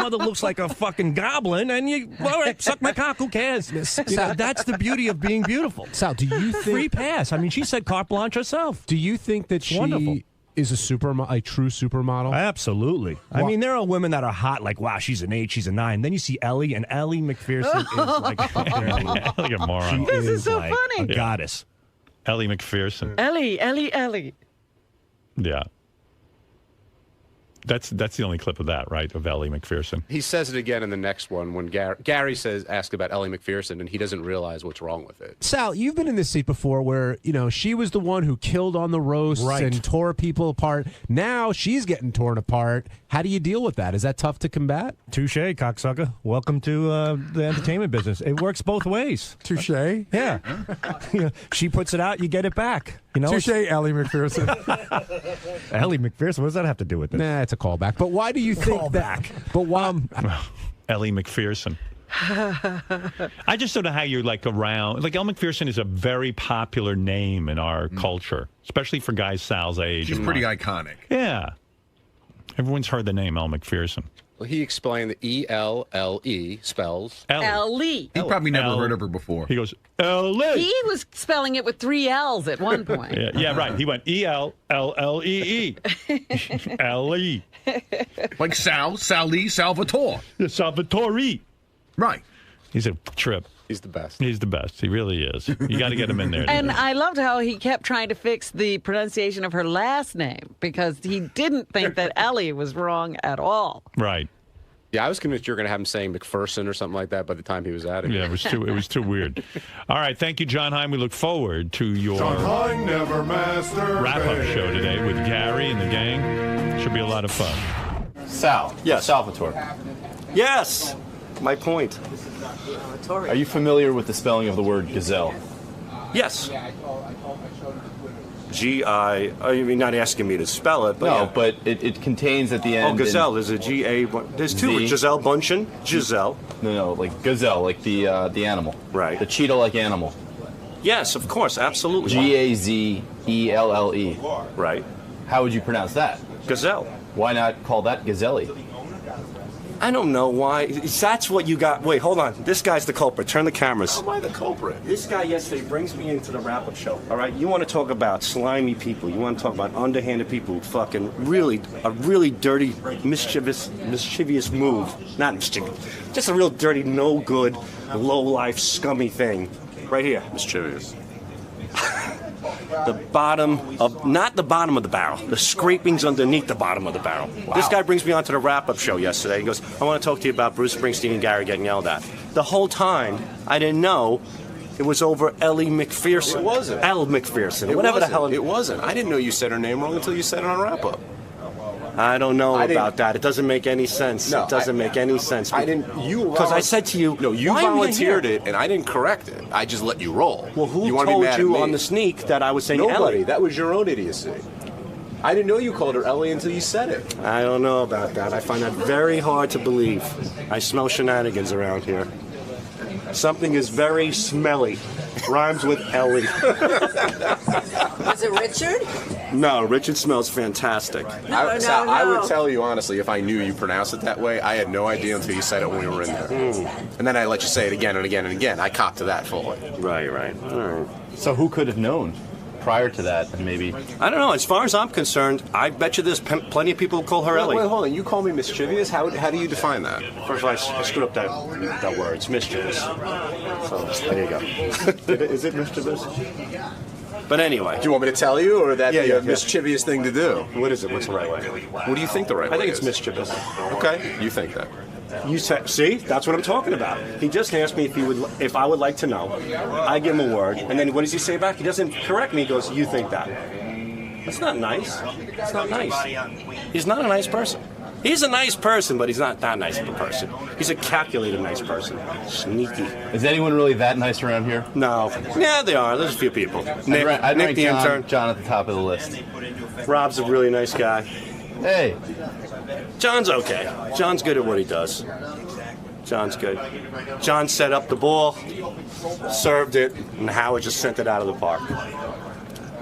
mother looks like a fucking goblin, and all right, suck my cock, who cares? That's the beauty of being beautiful. Sal, do you think... Free pass. I mean, she said carte blanche herself. Do you think that she is a true supermodel? Absolutely. I mean, there are women that are hot, like, wow, she's an 8, she's a 9. Then you see Ellie, and Ellie McPherson is like a fucking like a moron. She is so like funny. a goddess. Ellie McPherson. Ellie. Yeah. That's the only clip of that, right, of Ellie McPherson. He says it again in the next one when Gary asks about Ellie McPherson, and he doesn't realize what's wrong with it. Sal, you've been in this seat before where, she was the one who killed on the roasts and tore people apart. Now she's getting torn apart. How do you deal with that? Is that tough to combat? Touche, cocksucker. Welcome to the entertainment business. It works both ways. Touche? Yeah. She puts it out, you get it back. Touche, Ellie McPherson. Ellie McPherson, what does that have to do with this? Nah, it's a callback. But why do you think that? But why? Ellie McPherson. I just don't know how you're around. Like, Ellie McPherson is a very popular name in our culture, especially for guys Sal's age. She's pretty iconic. Yeah. Everyone's heard the name Elle McPherson. Well, he explained that E-L-L-E spells Ellie. He probably never heard of her before. He goes, Ellie. He was spelling it with 3 L's at one point. Yeah, right. He went E-L-L-L-E-E. Ellie. Like Sally, Salvatore. Salvatore. Right. He's a trip. He's the best. He's the best. He really is. You got to get him in there. And I loved how he kept trying to fix the pronunciation of her last name because he didn't think that Ellie was wrong at all. Right. Yeah, I was convinced you were going to have him saying McPherson or something like that by the time he was at it. Yeah, it was too weird. All right, thank you, John Hein. We look forward to your wrap-up show today with Gary and the gang. Should be a lot of fun. Sal. Yes. Salvatore. Yes. My point. Are you familiar with the spelling of the word gazelle? Yes. G-I... You're not asking me to spell it, but no, yeah. but it contains at the end... Oh, gazelle. There's a G-A... There's two. Giselle Bundchen. Giselle. No, like gazelle, like the animal. Right. The cheetah-like animal. Yes, of course. Absolutely. G-A-Z-E-L-L-E. Right. How would you pronounce that? Gazelle. Why not call that gazelle? I don't know why. That's what you got. Wait, hold on. This guy's the culprit. Turn the cameras. How am I the culprit? This guy yesterday brings me into the wrap-up show. All right, you want to talk about slimy people. You want to talk about underhanded people who fucking a really dirty, mischievous move. Not mischievous. Just a real dirty, no good, low-life, scummy thing. Right here. Mischievous. Not the bottom of the barrel, the scrapings underneath the bottom of the barrel. Wow. This guy brings me onto the wrap-up show yesterday. He goes, I want to talk to you about Bruce Springsteen and Gary getting yelled at. The whole time, I didn't know it was over Ellie McPherson. It wasn't. Elle McPherson. Whatever the hell. It wasn't. I didn't know you said her name wrong until you said it on wrap-up. I don't know about that. It doesn't make any sense. No, it doesn't make any sense. I didn't. Because I said to you, no, you why volunteered it, and I didn't correct it. I just let you roll. Well, who you told you on the sneak that I was saying Nobody. Ellie? That was your own idiocy. I didn't know you called her Ellie until you said it. I don't know about that. I find that very hard to believe. I smell shenanigans around here. Something is very smelly. Rhymes with Ellie. Was it Richard? No, Richard smells fantastic. I would tell you honestly, if I knew you pronounced it that way, I had no idea until you said it when we were in there. And then I let you say it again and again and again. I copped to that fully. Right. All right. So who could have known prior to that? And maybe I don't know. As far as I'm concerned, I bet you there's plenty of people who call her Ellie. Wait, hold on. You call me mischievous? How do you define that? First of all, I screwed up that word. It's mischievous. So there you go. Is it mischievous? But anyway. Do you want me to tell you, or that be a mischievous thing to do? What is it? What's the right way? What do you think the right way is? I think it's mischievous. Okay, you think that. You see, that's what I'm talking about. He just asked me if I would like to know. I give him a word, and then what does he say back? He doesn't correct me. He goes, "You think that?" That's not nice. It's not nice. He's not a nice person. He's a nice person, but he's not that nice of a person. He's a calculated nice person. Sneaky. Is anyone really that nice around here? No. Yeah, they are. There's a few people. Nick the intern. John at the top of the list. Rob's a really nice guy. Hey. John's okay. John's good at what he does. John's good. John set up the ball, served it, and Howard just sent it out of the park.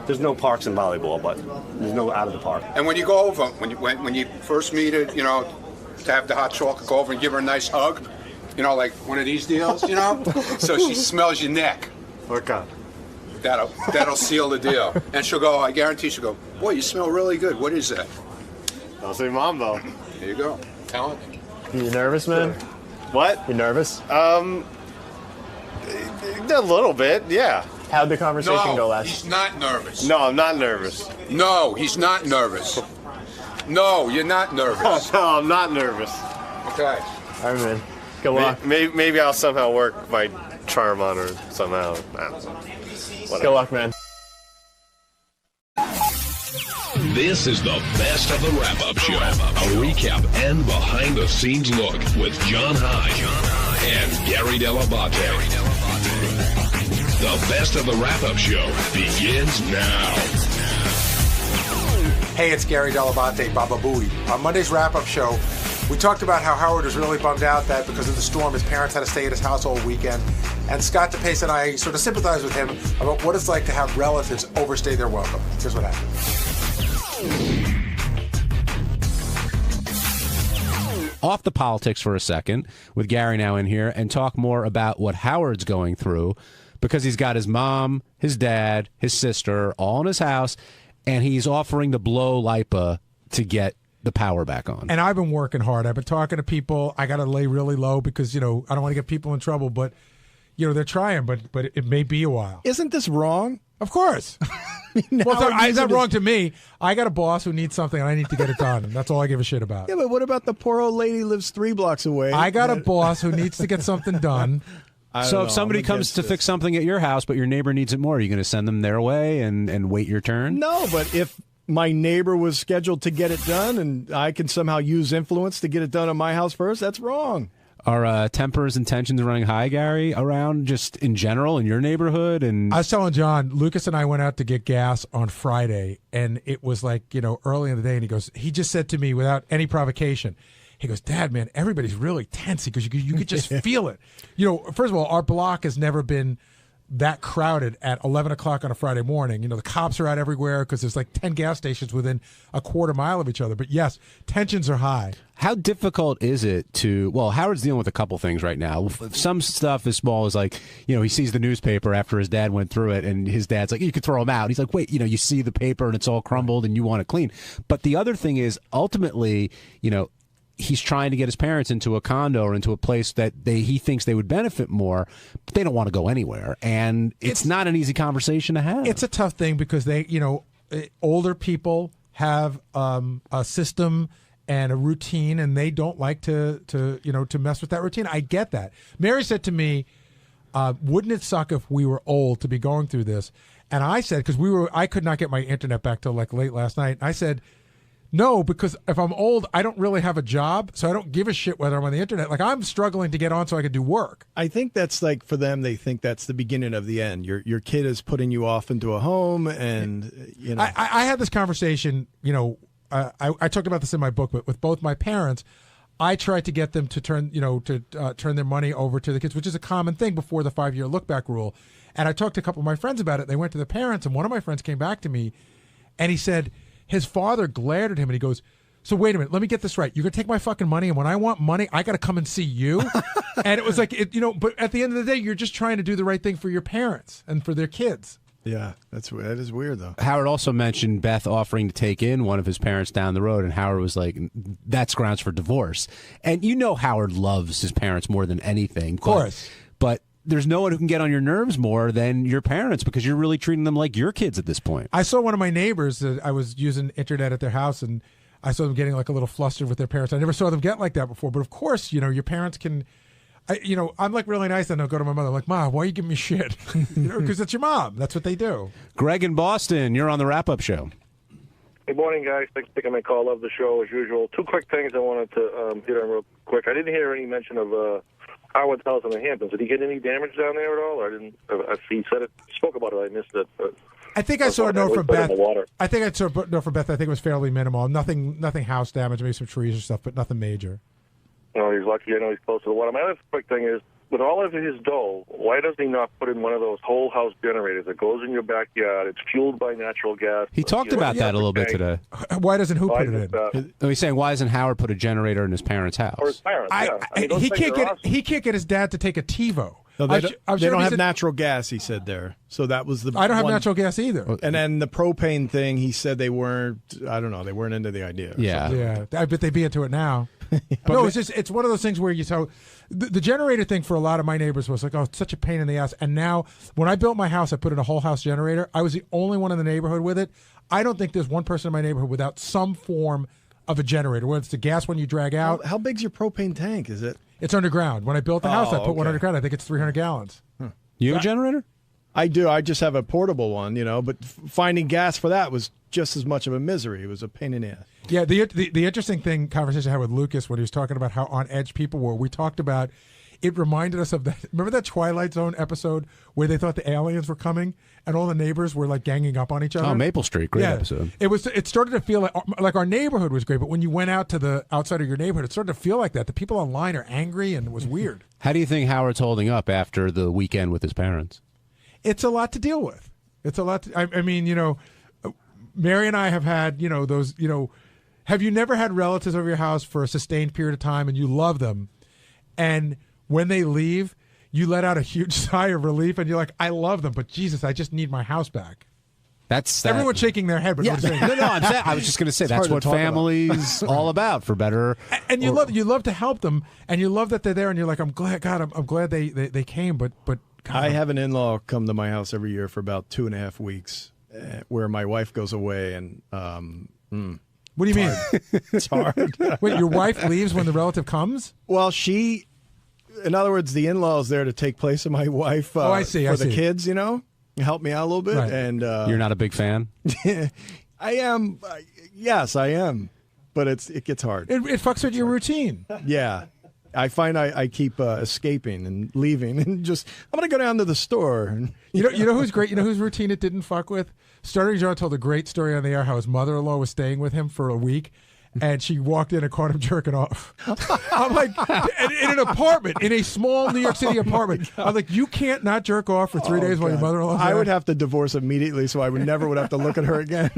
There's no parks in volleyball, but there's no out of the park. And when you go over, when you first meet it, to have the hot chocolate, go over and give her a nice hug. You know, like one of these deals, you know? So she smells your neck. Okay. That'll seal the deal. And she'll go, I guarantee she'll go, boy, you smell really good. What is that? I'll say mom, though. There you go. Tell her. You nervous, man? What? You nervous? A little bit, yeah. How'd the conversation go last? He's not nervous. No, I'm not nervous. No, he's not nervous. No, you're not nervous. No, I'm not nervous. Okay. All right, man. Good luck. Maybe I'll somehow work my charm on her somehow. I don't know. Whatever. Good luck, man. This is the best of the wrap-up show. A recap and behind-the-scenes look with John High and Gary Dell'Abate. The best of the wrap-up show begins now. Hey, it's Gary Dell'Abate, Baba Booey. On Monday's wrap-up show, we talked about how Howard was really bummed out that because of the storm, his parents had to stay at his house all weekend. And Scott DePace and I sort of sympathized with him about what it's like to have relatives overstay their welcome. Here's what happened. Off the politics for a second, with Gary now in here, and talk more about what Howard's going through, because he's got his mom, his dad, his sister all in his house, and he's offering to blow LIPA to get the power back on. And I've been working hard. I've been talking to people. I got to lay really low because, I don't want to get people in trouble, but, they're trying, but it may be a while. Isn't this wrong? Of course. Well, is that wrong to me? I got a boss who needs something, and I need to get it done. That's all I give a shit about. Yeah, but what about the poor old lady who lives 3 blocks away? I got a boss who needs to get something done. So if somebody comes to fix something at your house, but your neighbor needs it more, are you going to send them their way and wait your turn? No, but if my neighbor was scheduled to get it done and I can somehow use influence to get it done at my house first, that's wrong. Are tempers and tensions running high, Gary, around just in general in your neighborhood? And I was telling John, Lucas and I went out to get gas on Friday, and it was like, early in the day, and he just said to me without any provocation, he goes, Dad, man, everybody's really tense because you could just feel it. First of all, our block has never been that crowded at 11 o'clock on a Friday morning. The cops are out everywhere because there's like 10 gas stations within a quarter mile of each other. But yes, tensions are high. How difficult is it Howard's dealing with a couple things right now. Some stuff as small as like, he sees the newspaper after his dad went through it and his dad's like, you could throw him out. He's like, wait, you see the paper and it's all crumbled and you want it clean. But the other thing is ultimately, he's trying to get his parents into a condo or into a place that he thinks they would benefit more, but they don't want to go anywhere. And it's not an easy conversation to have. It's a tough thing because they, older people have a system and a routine, and they don't like to mess with that routine. I get that. Mary said to me, wouldn't it suck if we were old to be going through this? And I said, because I could not get my internet back till like late last night. I said, no, because if I'm old, I don't really have a job, so I don't give a shit whether I'm on the internet. Like, I'm struggling to get on so I can do work. I think that's like, for them, they think that's the beginning of the end. Your kid is putting you off into a home, and, I had this conversation, I talked about this in my book, but with both my parents, I tried to get them to turn their money over to the kids, which is a common thing before the 5-year look-back rule. And I talked to a couple of my friends about it. They went to the parents, and one of my friends came back to me, and he said his father glared at him, and he goes, so wait a minute, let me get this right. You're going to take my fucking money, and when I want money, I got to come and see you? And it was like, but at the end of the day, you're just trying to do the right thing for your parents and for their kids. Yeah, that is weird, though. Howard also mentioned Beth offering to take in one of his parents down the road, and Howard was like, that's grounds for divorce. And Howard loves his parents more than anything. Of course. But there's no one who can get on your nerves more than your parents because you're really treating them like your kids at this point. I saw one of my neighbors that I was using internet at their house, and I saw them getting like a little flustered with their parents. I never saw them get like that before. But of course, your parents can... I'm like really nice, and I'll go to my mother, like, Mom, why are you giving me shit? Because that's your mom. That's what they do. Greg in Boston, you're on the wrap-up show. Good morning, guys. Thanks for taking my call. Love the show, as usual. 2 quick things I wanted to hit on real quick. I didn't hear any mention of Howard's house in the Hamptons. Did he get any damage down there at all? He said it, spoke about it. I missed it. I think I saw a note from Beth. I think I saw a note from Beth. I think it was fairly minimal. Nothing house damage, maybe some trees or stuff, but nothing major. No, he's lucky. I know he's close to the water. My other quick thing is, with all of his dough, why does he not put in one of those whole house generators that goes in your backyard? It's fueled by natural gas. He talked about that a little bit today. Why doesn't who put it in? He's saying, why doesn't Howard put a generator in his parents' house? Or his parents, yeah. I mean, those he things can't are get awesome. he can't get his dad to take a TiVo. No, I'm they sure don't he have said- natural gas, he said there. So that was the I don't have one- natural gas either. And then the propane thing, he said they weren't, I don't know, they weren't into the idea. Yeah. I bet they'd be into it now. No, it's one of those things where the generator thing for a lot of my neighbors was like, oh, it's such a pain in the ass. And now when I built my house, I put in a whole house generator. I was the only one in the neighborhood with it. I don't think there's one person in my neighborhood without some form of a generator, whether it's the gas one you drag out. How big's your propane tank? Is it? It's underground. When I built the house, I put one okay. underground. I think it's 300 gallons. You have a generator? I do. I just have a portable one, but finding gas for that was just as much of a misery. It was a pain in the ass. Yeah, the interesting conversation I had with Lucas when he was talking about how on edge people were, we talked about, it reminded us of that. Remember that Twilight Zone episode where they thought the aliens were coming and all the neighbors were like ganging up on each other? Oh, Maple Street, great episode. It started to feel like our neighborhood was great, but when you went out to the outside of your neighborhood, it started to feel like that. The people online are angry and it was weird. How do you think Howard's holding up after the weekend with his parents? It's a lot to deal with. It's a lot. I mean, Mary and I have had, those, have you never had relatives over your house for a sustained period of time and you love them, and when they leave, you let out a huge sigh of relief and you're like, I love them, but Jesus, I just need my house back. Everyone's shaking their head, but yeah. I was just going to say that's what family's all about, for better. And you love to help them, and you love that they're there, and you're like, I'm glad, God, I'm glad they came, but God, I have an in-law come to my house every year for about 2.5 weeks, where my wife goes away, and what do you mean? It's hard. Wait, your wife leaves when the relative comes? Well, in other words, the in-law is there to take place of my wife. I see. For the kids, help me out a little bit. Right. And you're not a big fan? I am. Yes, I am. But it gets hard. It fucks with your routine. Yeah. I find I keep escaping and leaving and just, I'm going to go down to the store. And, you know who's great? You know whose routine it didn't fuck with? Starting John told a great story on the air how his mother-in-law was staying with him for a week, and she walked in and caught him jerking off. I'm like, in an apartment, in a small New York City apartment. I'm like, you can't not jerk off for 3 days while your mother-in-law's there? I would have to divorce immediately, so I would never have to look at her again.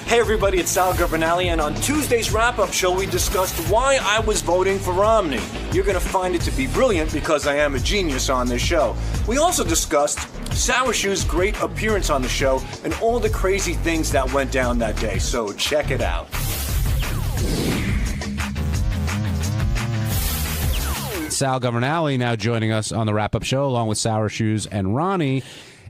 Hey everybody, it's Sal Governale, and on Tuesday's wrap-up show we discussed why I was voting for Romney. You're going to find it to be brilliant because I am a genius on this show. We also discussed Sour Shoe's great appearance on the show and all the crazy things that went down that day, so check it out. Sal Governale now joining us on the wrap-up show along with Sour Shoes and Ronnie.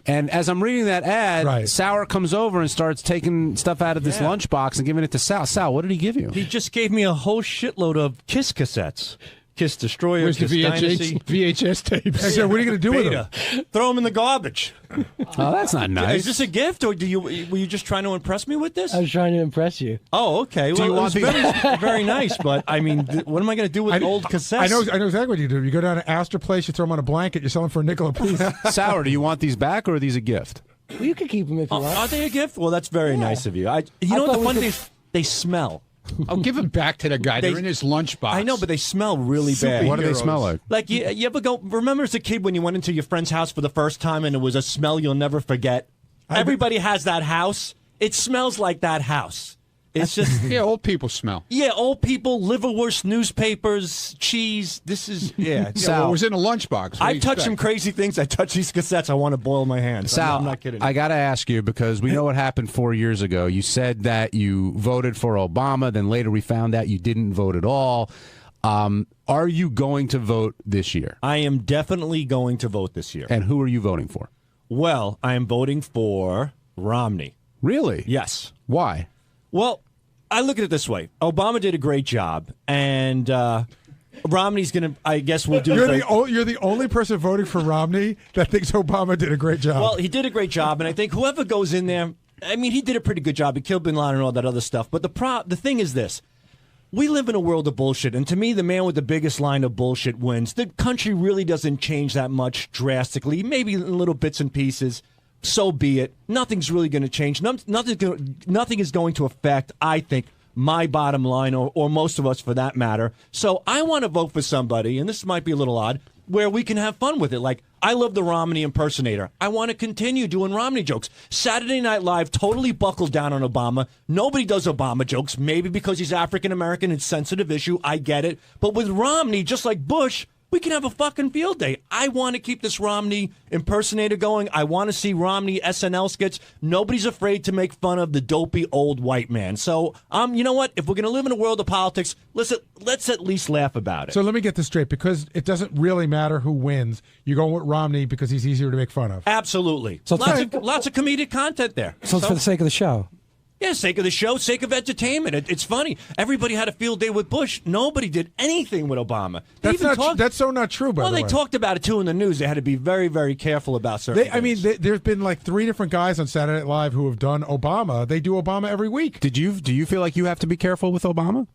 And as I'm reading that ad, Sour comes over and starts taking stuff out of this lunchbox and giving it to Sal. Sal, what did he give you? He just gave me a whole shitload of Kiss cassettes. Kiss Destroyer, Where's Kiss the Dynasty. VHS tapes? Hey, what are you going to do with them? Throw them in the garbage. Oh, that's not nice. Is this a gift, or were you just trying to impress me with this? I was trying to impress you. Oh, okay. Do you want these? Very nice, but I mean, what am I going to do with old cassettes? I know exactly what you do. You go down to Astor Place, you throw them on a blanket, you sell them for $0.05 a piece. Sour, do you want these back, or are these a gift? Well, you can keep them if you want. Are they a gift? Well, that's very nice of you. You know what the fun thing is? They smell. I'll give them back to the guy. They're in his lunchbox. I know, but they smell really bad. What do they smell like? Like, you ever go, remember as a kid when you went into your friend's house for the first time and it was a smell you'll never forget? Everybody has that house. It smells like that house. It's just... Yeah, old people smell. Yeah, old people, liverwurst, newspapers, cheese. This is... Yeah. Well, it was in a lunchbox. I've touched some crazy things. I touch these cassettes. I want to boil my hands. Sal, I'm not kidding. I got to ask you, because we know what happened 4 years ago. You said that you voted for Obama, then later we found out you didn't vote at all. Are you going to vote this year? I am definitely going to vote this year. And who are you voting for? Well, I am voting for Romney. Really? Yes. Why? Well, I look at it this way. Obama did a great job, and Romney's going to, I guess, will do You're the only person voting for Romney that thinks Obama did a great job. Well, he did a great job, and I think whoever goes in there, I mean, he did a pretty good job. He killed Bin Laden and all that other stuff. But the thing is this. We live in a world of bullshit, and to me, the man with the biggest line of bullshit wins. The country really doesn't change that much drastically, maybe in little bits and pieces. So be it. Nothing's really going to change. Nothing is going to affect, I think, my bottom line, or most of us for that matter. So I want to vote for somebody, and this might be a little odd, where we can have fun with it. Like, I love the Romney impersonator. I want to continue doing Romney jokes. Saturday Night Live totally buckled down on Obama. Nobody does Obama jokes, maybe because he's African-American, it's a sensitive issue. I get it. But with Romney, just like Bush, we can have a fucking field day. I want to keep this Romney impersonator going. I want to see Romney SNL skits. Nobody's afraid to make fun of the dopey old white man. So, you know what? If we're going to live in a world of politics, let's at least laugh about it. So let me get this straight. Because it doesn't really matter who wins, you're going with Romney because he's easier to make fun of. Absolutely. So lots of comedic content there. So it's for the sake of the show. Yeah, sake of the show, sake of entertainment. It's funny. Everybody had a field day with Bush. Nobody did anything with Obama. That's so not true, by the way. Well, they talked about it, too, in the news. They had to be very, very careful about certain things. There's been like 3 different guys on Saturday Night Live who have done Obama. They do Obama every week. Do you feel like you have to be careful with Obama?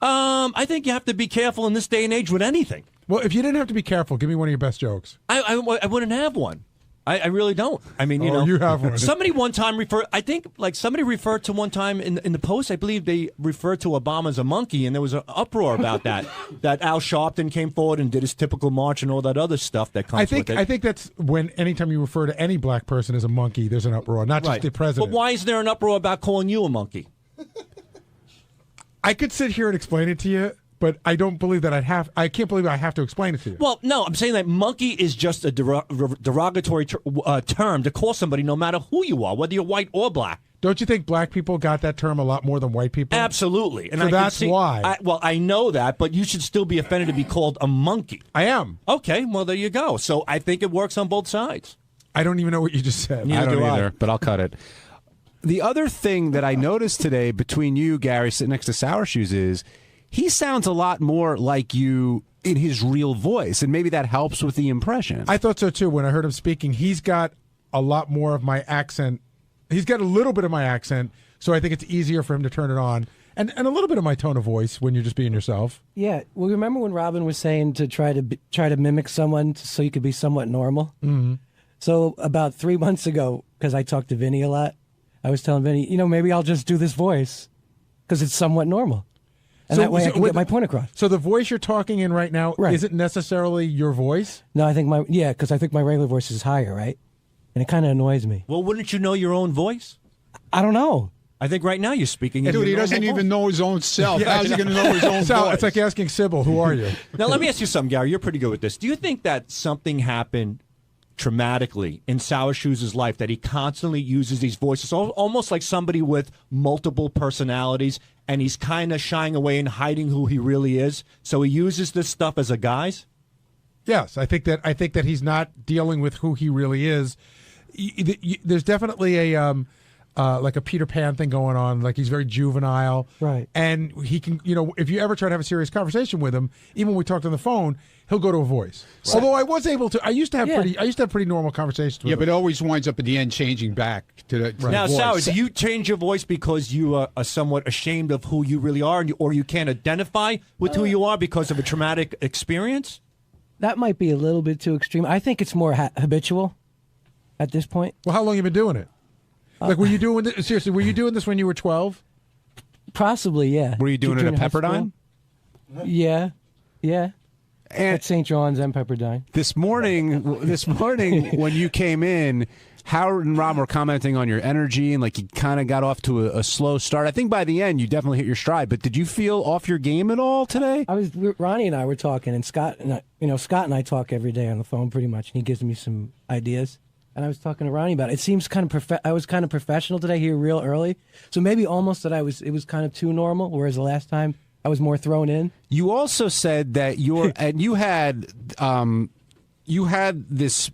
I think you have to be careful in this day and age with anything. Well, if you didn't have to be careful, give me one of your best jokes. I wouldn't have one. I really don't. I mean, you have one. Somebody one time somebody referred to one time in the Post, I believe they referred to Obama as a monkey, and there was an uproar about that. That Al Sharpton came forward and did his typical march and all that other stuff that comes with it. I think that's when anytime you refer to any black person as a monkey, there's an uproar, not just the president. But why is there an uproar about calling you a monkey? I could sit here and explain it to you, but I don't believe that I can't believe I have to explain it to you. Well, no, I'm saying that monkey is just a derogatory term to call somebody no matter who you are, whether you're white or black. Don't you think black people got that term a lot more than white people? Absolutely. And so that's why. I know that, but you should still be offended to be called a monkey. I am. Okay, well, there you go. So I think it works on both sides. I don't even know what you just said. I don't either, but I'll cut it. The other thing that I noticed today between you, Gary, sitting next to Sour Shoes is he sounds a lot more like you in his real voice, and maybe that helps with the impression. I thought so, too. When I heard him speaking, he's got a lot more of my accent. He's got a little bit of my accent, so I think it's easier for him to turn it on. And a little bit of my tone of voice when you're just being yourself. Yeah. Well, remember when Robin was saying to try to mimic someone so you could be somewhat normal? Mm-hmm. So about 3 months ago, because I talked to Vinny a lot, I was telling Vinny, maybe I'll just do this voice because it's somewhat normal. And that way I can get my point across. So the voice you're talking in right now isn't necessarily your voice? No, because I think my regular voice is higher, right? And it kind of annoys me. Well, wouldn't you know your own voice? I don't know. I think right now you're speaking. Dude, he doesn't even know his own self. How's he going to know his own voice? It's like asking Sybil, who are you? Now, let me ask you something, Gary. You're pretty good with this. Do you think that something happened traumatically in Sour Shoes' life that he constantly uses these voices, almost like somebody with multiple personalities, and he's kind of shying away and hiding who he really is? So he uses this stuff as a guise? Yes, I think that he's not dealing with who he really is. There's definitely a like a Peter Pan thing going on. Like he's very juvenile, right? And he can, if you ever try to have a serious conversation with him, even when we talked on the phone, he'll go to a voice. Right. Although I was able to, I used to have pretty normal conversations with him. But it always winds up at the end changing back to the Now, voice. Sal, do you change your voice because you are somewhat ashamed of who you really are, or you can't identify with who you are because of a traumatic experience? That might be a little bit too extreme. I think it's more habitual at this point. Well, how long have you been doing it? Like, were you doing this, seriously? Were you doing this when you were 12? Possibly, yeah. Were you doing it at Pepperdine? Yeah. At St. John's and Pepperdine. This morning, when you came in, Howard and Rob were commenting on your energy and like you kind of got off to a slow start. I think by the end you definitely hit your stride. But did you feel off your game at all today? Ronnie and I were talking, and Scott and I talk every day on the phone pretty much, and he gives me some ideas. And I was talking to Ronnie about it. It seems kind of I was kind of professional today here real early. So maybe almost that it was kind of too normal, whereas the last time I was more thrown in. You also said that you had this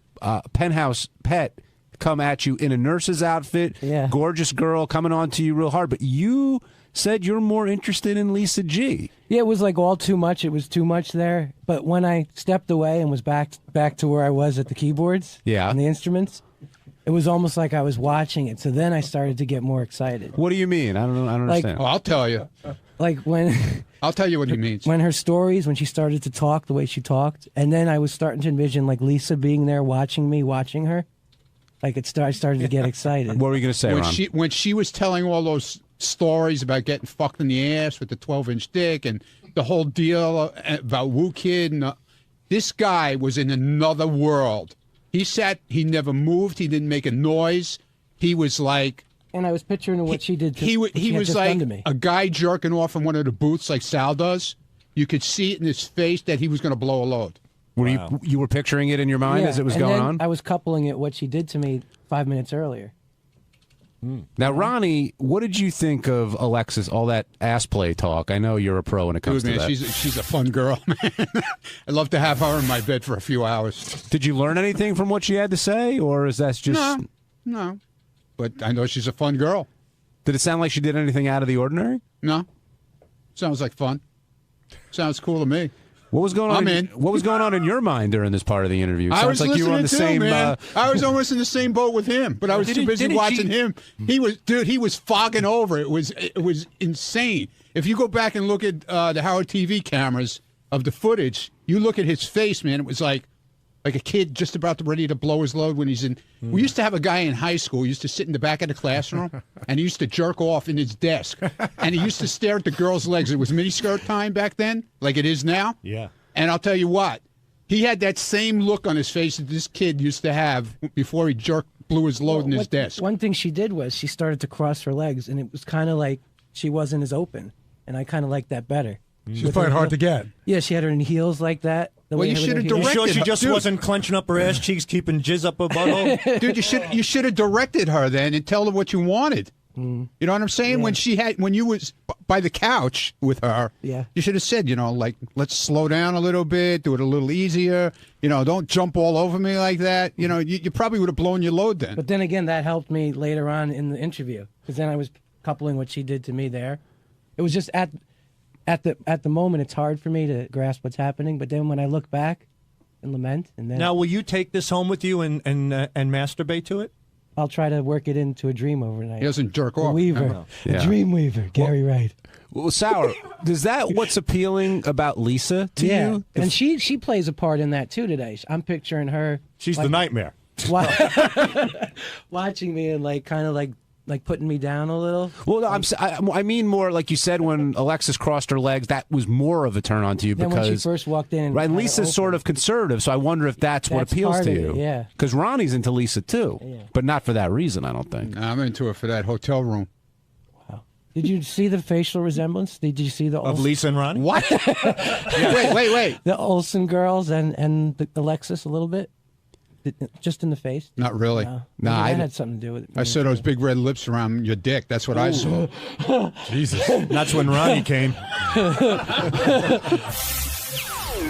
penthouse pet come at you in a nurse's outfit, gorgeous girl coming on to you real hard, but you said you're more interested in Lisa G. Yeah, it was like all too much. It was too much there. But when I stepped away and was back to where I was at the keyboards and the instruments, it was almost like I was watching it. So then I started to get more excited. What do you mean? I don't understand. I'll tell you. Like when I'll tell you what he means. When her stories, when she started to talk the way she talked, and then I was starting to envision like Lisa being there watching her. Like I started to get excited. What were you going to say, Ron? When she was telling all those stories about getting fucked in the ass with the 12-inch dick and the whole deal about Woo Kid. And, this guy was in another world. He never moved. He didn't make a noise. He was like... And I was picturing what she did to He what she had was just like done to me. a guy jerking off in one of the booths like Sal does. You could see it in his face that he was going to blow a load. You were picturing it in your mind as it was and going then on? I was coupling it what she did to me 5 minutes earlier. Now, Ronnie, what did you think of Alexis, all that ass play talk? I know you're a pro when it comes Dude, to man, that. she's a fun girl, man. I'd love to have her in my bed for a few hours. Did you learn anything from what she had to say, or is that just... No. But I know she's a fun girl. Did it sound like she did anything out of the ordinary? No. Sounds like fun. Sounds cool to me. What was going on? I'm in. What was going on in your mind during this part of the interview? I was Sounds like you were on the listening same. too, man. I was almost in the same boat with him, but I was too busy watching him. He was fogging over. It was insane. If you go back and look at the Howard TV cameras of the footage, you look at his face, man. It was like a kid just about ready to blow his load when he's in. We used to have a guy in high school who used to sit in the back of the classroom, and he used to jerk off in his desk, and he used to stare at the girls' legs. It was miniskirt time back then, like it is now. Yeah. And I'll tell you what, he had that same look on his face that this kid used to have before he blew his load in his desk. One thing she did was she started to cross her legs, and it was kind of like she wasn't as open, and I kind of liked that better. She was playing hard to get. Yeah, she had her in heels like that. Well, you should have You directed sure she her. just Dude. wasn't clenching up her ass cheeks, keeping jizz up her butthole? Dude, you should have directed her then and tell her what you wanted. You know what I'm saying? Yeah. When you was by the couch with her, Yeah. you should have said, like, let's slow down a little bit, do it a little easier. Don't jump all over me like that. You probably would have blown your load then. But then again, that helped me later on in the interview because then I was coupling what she did to me there. It was just at the moment, it's hard for me to grasp what's happening. But then when I look back and lament, and then Now, will you take this home with you and masturbate to it? I'll try to work it into a dream overnight. He doesn't jerk The off. Weaver, Yeah. the Dream Weaver, Gary Wright. Well, Sour, is that what's appealing about Lisa to Yeah, you? and she plays a part in that too today. I'm picturing her. She's the nightmare. Watching me and kind of putting me down a little. Well, no, I mean more like you said when Alexis crossed her legs. That was more of a turn on to you Then because when she first walked in, and right. had it Lisa's open. sort of conservative, so I wonder if that's what That's appeals part to of you. it, yeah. Because Ronnie's into Lisa too, but not for that reason. I don't think. I'm into it for that hotel room. Did you see the facial resemblance? Did you see the Of Lisa and Ronnie? What? Wait. The Olsen girls and the Alexis a little bit, just in the face. Not really. No. Nah, Maybe that had something to do with it. I saw those big red lips around your dick. That's what I saw. Jesus. That's when Ronnie came.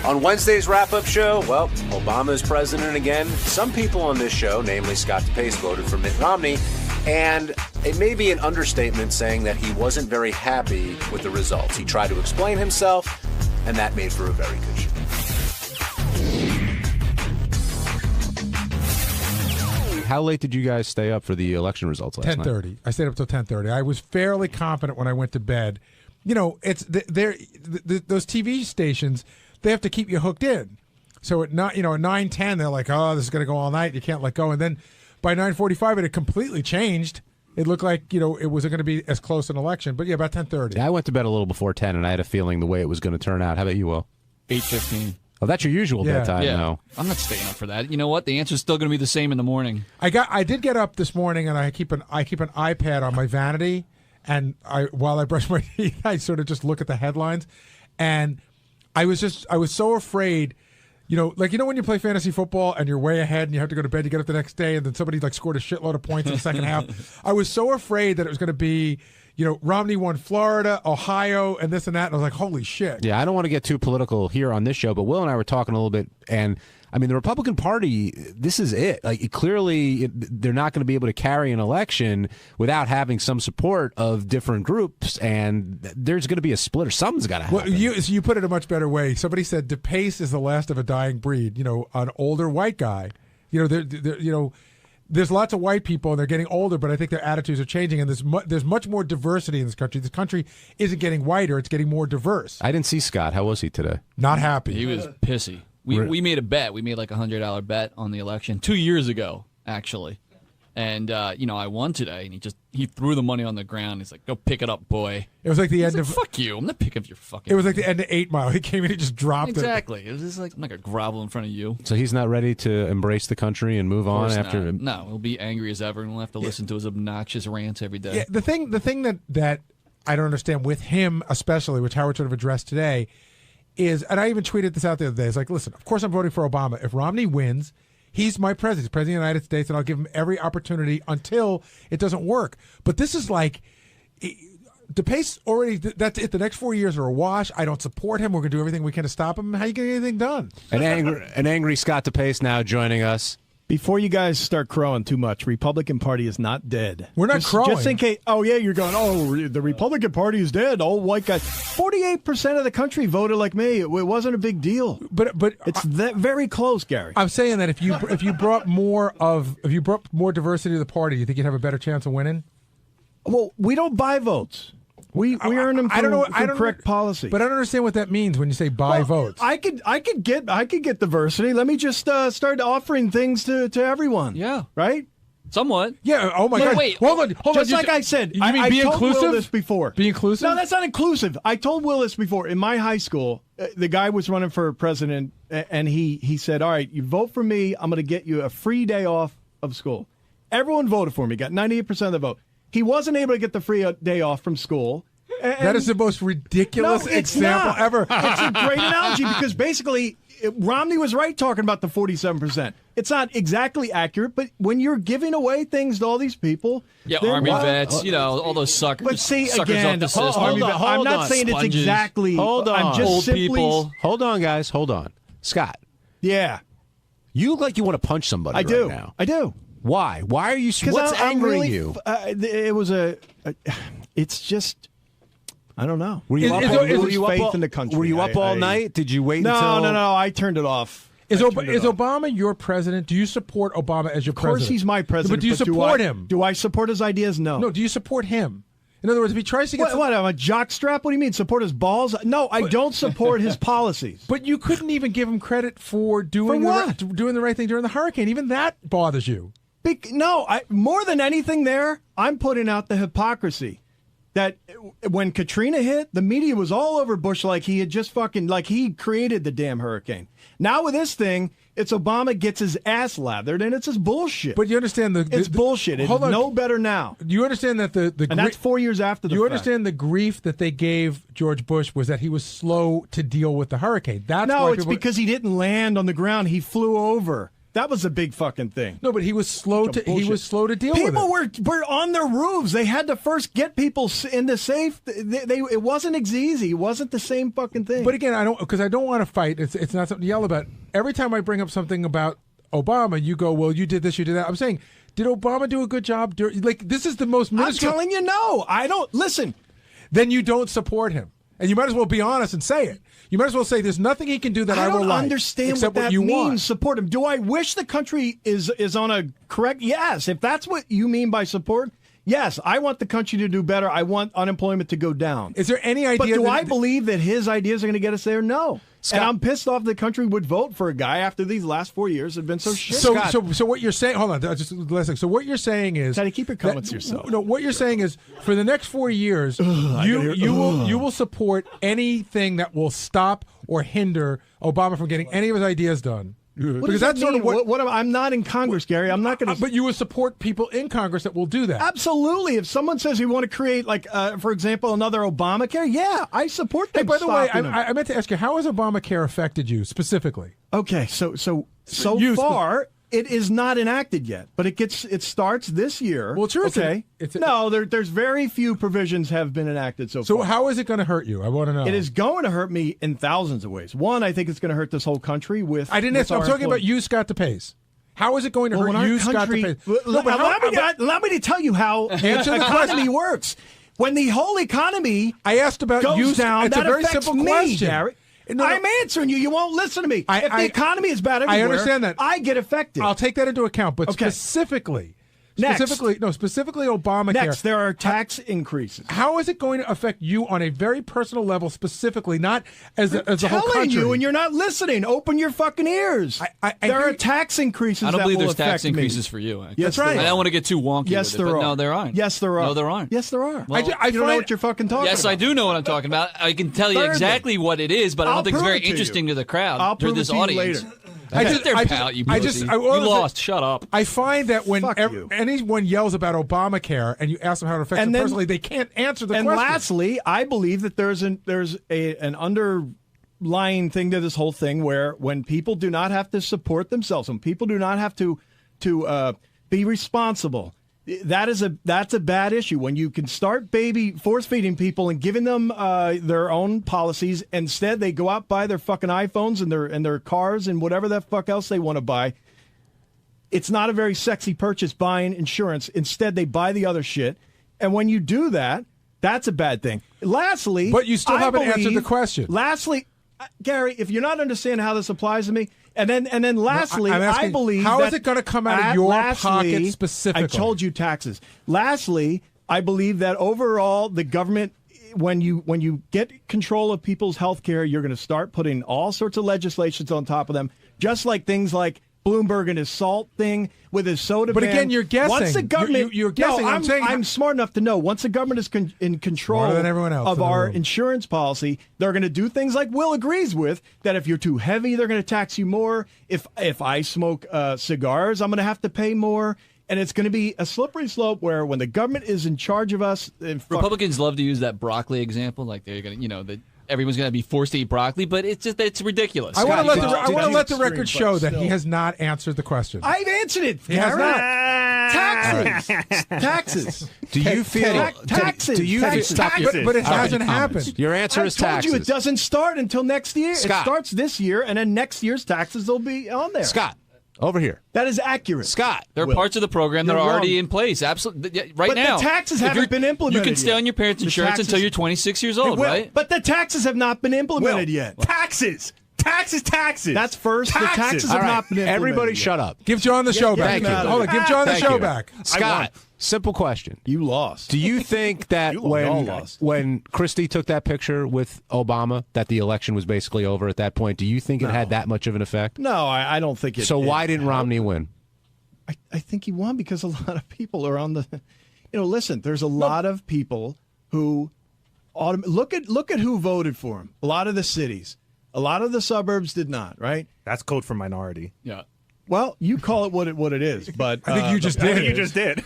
On Wednesday's wrap-up show, well, Obama is president again. Some people on this show, namely Scott DePace, voted for Mitt Romney, and it may be an understatement saying that he wasn't very happy with the results. He tried to explain himself, and that made for a very good show. How late did you guys stay up for the election results last night? 10:30. I stayed up till 10:30. I was fairly confident when I went to bed. It's those TV stations. They have to keep you hooked in. So at 9:10, they're like, "Oh, this is going to go all night. You can't let go." And then by 9:45, it had completely changed. It looked like it wasn't going to be as close an election. But yeah, about 10:30. Yeah, I went to bed a little before 10, and I had a feeling the way it was going to turn out. How about you, Will? 8:15. Oh, that's your usual bedtime, though. I'm not staying up for that. You know what? The answer's still going to be the same in the morning. I did get up this morning, and I keep an iPad on my vanity, and while I brush my teeth, I sort of just look at the headlines, and I was so afraid. When you play fantasy football and you're way ahead and you have to go to bed, you get up the next day, and then somebody scored a shitload of points in the second half. I was so afraid that it was going to be, Romney won Florida, Ohio, and this and that. And I was like, holy shit. Yeah, I don't want to get too political here on this show, but Will and I were talking a little bit, and I mean, the Republican Party, this is it. They're not going to be able to carry an election without having some support of different groups, and there's going to be a split or something's got to happen. Well, you put it a much better way. Somebody said DePace is the last of a dying breed. An older white guy. There's lots of white people, and they're getting older, but I think their attitudes are changing, and there's much more diversity in this country. This country isn't getting whiter; it's getting more diverse. I didn't see Scott. How was he today? Not happy. He was pissy. We made a bet. We made like $100 bet on the election 2 years ago, actually. And, I won today, and he threw the money on the ground. He's like, go pick it up, boy. It was like the end like, of... Fuck you. I'm not picking up your fucking... It was like the end of 8 Mile. He came in and just dropped Exactly. It was just like, I'm not going to grovel in front of you. So he's not ready to embrace the country and move on after... No, he'll be angry as ever, and we'll have to listen to his obnoxious rants every day. Yeah, the thing that I don't understand with him especially, which Howard sort of addressed today, is, and I even tweeted this out the other day, it's like, listen, of course I'm voting for Obama. If Romney wins... He's my president. He's president of the United States, and I'll give him every opportunity until it doesn't work. But this is like, DePace already, that's it. The next 4 years are a wash. I don't support him. We're going to do everything we can to stop him. How are you going to get anything done? An angry Scott DePace now joining us. Before you guys start crowing too much, Republican Party is not dead. We're not crowing. Just in case. Oh, yeah, you're going, the Republican Party is dead. All white guys. 48% of the country voted like me. It wasn't a big deal. But it's very close, Gary. I'm saying that if you brought more diversity to the party, you think you'd have a better chance of winning? Well, we don't buy votes. We earn them through correct policy. But I don't understand what that means when you say buy votes. I could get diversity. Let me just start offering things to everyone. Yeah. Right? Somewhat. Yeah. Oh my God. Wait. Hold on. Just like I said, you mean be I told inclusive? Will this before. Be inclusive? No, that's not inclusive. I told Will this before. In my high school, the guy was running for president, and he said, "All right, you vote for me. I'm going to get you a free day off of school." Everyone voted for me. Got 98% of the vote. He wasn't able to get the free day off from school. That is the most ridiculous example ever. It's a great analogy because basically Romney was right talking about the 47%. It's not exactly accurate, but when you're giving away things to all these people, Army vets, all those suckers. But see, suckers again, off the system. I'm not saying it's exactly. Hold on, I'm just old simply, people. Hold on, guys. Hold on, Scott. Yeah, you look like you want to punch somebody. I do. Right now. I do. Why? Why are you? What's angering you? It was it's just. I don't know. Were you up in the country? Were you up all night? Did you wait until... No. No. I turned it off. Is Obama your president? Do you support Obama as your president? Of course he's my president. But do you support him? Do I support his ideas? No. No, do you support him? In other words, if he tries to get... What, I'm a jockstrap? What do you mean, support his balls? No, I don't support his policies. But you couldn't even give him credit for doing the right thing during the hurricane. Even that bothers you. More than anything there, I'm putting out the hypocrisy. That when Katrina hit, the media was all over Bush like he had just he created the damn hurricane. Now with this thing, it's Obama gets his ass lathered, and it's his bullshit. But you understand it's bullshit. It's no better now. Do you understand that and that's 4 years after the fact. You understand the grief that they gave George Bush was that he was slow to deal with the hurricane. It's because he didn't land on the ground. He flew over. That was a big fucking thing. No, but he was slow to deal with it. People were on their roofs. They had to first get people into safe. It wasn't easy. It wasn't the same fucking thing. But again, I don't want to fight. It's not something to yell about. Every time I bring up something about Obama, you go, "Well, you did this, you did that." I'm saying, did Obama do a good job? This is the most minuscule. I'm telling you, no. I don't listen. Then you don't support him, and you might as well be honest and say it. You might as well say there's nothing he can do that I will like. I don't understand what that means. Support him. Do I wish the country is on a correct? Yes. If that's what you mean by support, yes. I want the country to do better. I want unemployment to go down. Is there any idea? But do I believe that his ideas are going to get us there? No. Scott, and I'm pissed off the country would vote for a guy after these last 4 years have been so shit. So what you're saying? Hold on, just last thing. So what you're saying is, try to keep your comments yourself. No, what you're saying is, for the next 4 years, you will support anything that will stop or hinder Obama from getting any of his ideas done. Because that's sort of what I'm not in Congress, Gary. I'm not going to. But you will support people in Congress that will do that. Absolutely. If someone says we want to create, for example, another Obamacare, yeah, I support them. Hey, by the way, I meant to ask you, how has Obamacare affected you specifically? Okay, so far it is not enacted yet, but it starts this year. Well, sure. Okay. There's very few provisions have been enacted so far. So how is it going to hurt you? I want to know. It is going to hurt me in thousands of ways. One, I think it's going to hurt this whole country with. I didn't ask. I'm talking about you, Scott DePace. How is it going to hurt you, Scott DePace? Allow me to tell you how the economy works. When the whole economy goes down, it's a very simple question. Gary. I'm answering you. You won't listen to me. If the economy is bad everywhere, I understand that. I get affected. I'll take that into account. But specifically, Specifically Obamacare. Next, there are tax increases. How is it going to affect you on a very personal level, specifically, not as a whole telling country? you, and you're not listening. Open your fucking ears. There are tax increases. I don't that believe will there's tax affect me. increases for you. Yes, right. I don't want to get too wonky. Yes, with it, there but are. No, there aren't. Yes, there are. No, there aren't. Yes, there are. Well, you don't know what you're fucking talking about. Yes, I do know what I'm talking about. I can tell you Thirdly, exactly what it is, but I I'll don't think it's prove very it to you. interesting to the crowd, I'll to prove this it to you audience. later. Sit there, pal, you pussy. You lost. Shut up. I find that when anyone yells about Obamacare and you ask them how it affects them personally, they can't answer the question. And lastly, I believe that there's an underlying thing to this whole thing where when people do not have to support themselves, when people do not have to be responsible, that's a bad issue. When you can start force feeding people and giving them their own policies, instead they go out, buy their fucking iPhones and their cars and whatever the fuck else they want to buy. It's not a very sexy purchase, buying insurance. Instead, they buy the other shit. And when you do that, that's a bad thing. Lastly, but you still haven't answered the question. Lastly, Gary, if you're not understanding how this applies to me, and then lastly, I'm asking, I believe how that is it going to come out of your pocket specifically? I told you taxes. Lastly, I believe that overall the government, when you get control of people's health care, you're going to start putting all sorts of legislations on top of them, just like things like Bloomberg and his salt thing with his soda ban. But again, you're guessing. Once the government, you're guessing. No, I'm saying I'm smart enough to know. Once the government is in control Smarter than everyone else of in the our room. insurance policy, they're going to do things like Will agrees with, that if you're too heavy, they're going to tax you more. If I smoke cigars, I'm going to have to pay more. And it's going to be a slippery slope where when the government is in charge of us, Republicans love to use that broccoli example, like they're going to, that everyone's going to be forced to eat broccoli, but it's ridiculous. I want to let the record show that he has not answered the question. I've answered it. He has not. Taxes. Do you feel taxes? Do you but it hasn't happened. Your answer is taxes. I told you it doesn't start until next year. Scott. It starts this year, and then next year's taxes will be on there. Scott, over here. That is accurate. Scott. There are parts of the program that are already in place. Absolutely. Right but now. the taxes haven't been implemented You can stay yet. on your parents' The insurance taxes- until you're 26 years old, Will, right? But the taxes have not been implemented yet. Taxes. That's first. Taxes. The taxes have not been implemented. Everybody yet. shut up. Give John the show back. Thank you. Hold on, give John the Thank show you. back. Scott, simple question. You lost. Do you think that all lost. when Christie took that picture with Obama, that the election was basically over at that point? Do you think it had that much of an effect? No, I don't think it. So why didn't Romney win? I think he won because a lot of people are on the. Listen. There's a lot of people who look at who voted for him. A lot of the cities, a lot of the suburbs did not. Right. That's code for minority. Yeah. Well, you call it what it is, but I think you just did. You just did.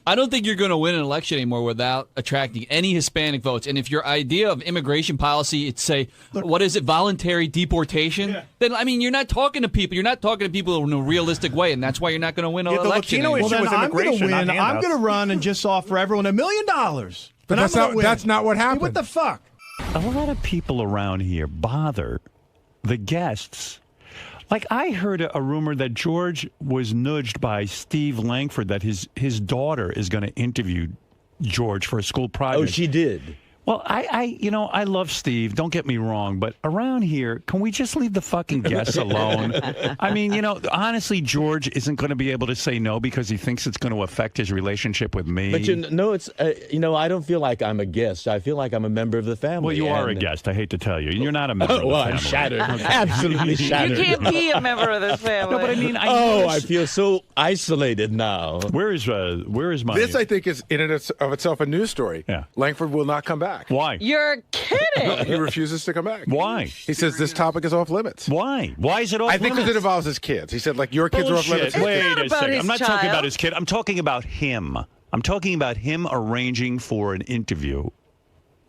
I don't think you're going to win an election anymore without attracting any Hispanic votes. And if your idea of immigration policy is, say, what is it, voluntary deportation, then, you're not talking to people. You're not talking to people in a realistic way, and that's why you're not going to win an election Latino anymore. issue was I'm going to immigration, win. not I'm handouts. going to run and just offer everyone $1 million. But that's not what happened. What the fuck? A lot of people around here bother the guests. Like, I heard a rumor that George was nudged by Steve Langford that his daughter is going to interview George for a school project. Oh, she did. Well, I love Steve. Don't get me wrong, but around here, can we just leave the fucking guests alone? Honestly, George isn't going to be able to say no because he thinks it's going to affect his relationship with me. But it's I don't feel like I'm a guest. I feel like I'm a member of the family. Well, you are a guest. I hate to tell you, you're not a member of the family. I'm shattered. Absolutely shattered. You can't be a member of this family. No, but I feel so isolated now. Where is my? This, I think, is in and of itself a news story. Yeah. Langford will not come back. Why? You're kidding. He refuses to come back. Why? He says this topic is off limits. Why? Why is it off I limits? think because it involves his kids. He said, your kids are off limits. Wait not a about second. his I'm not talking child. about his kid. I'm talking about him. I'm talking about him arranging for an interview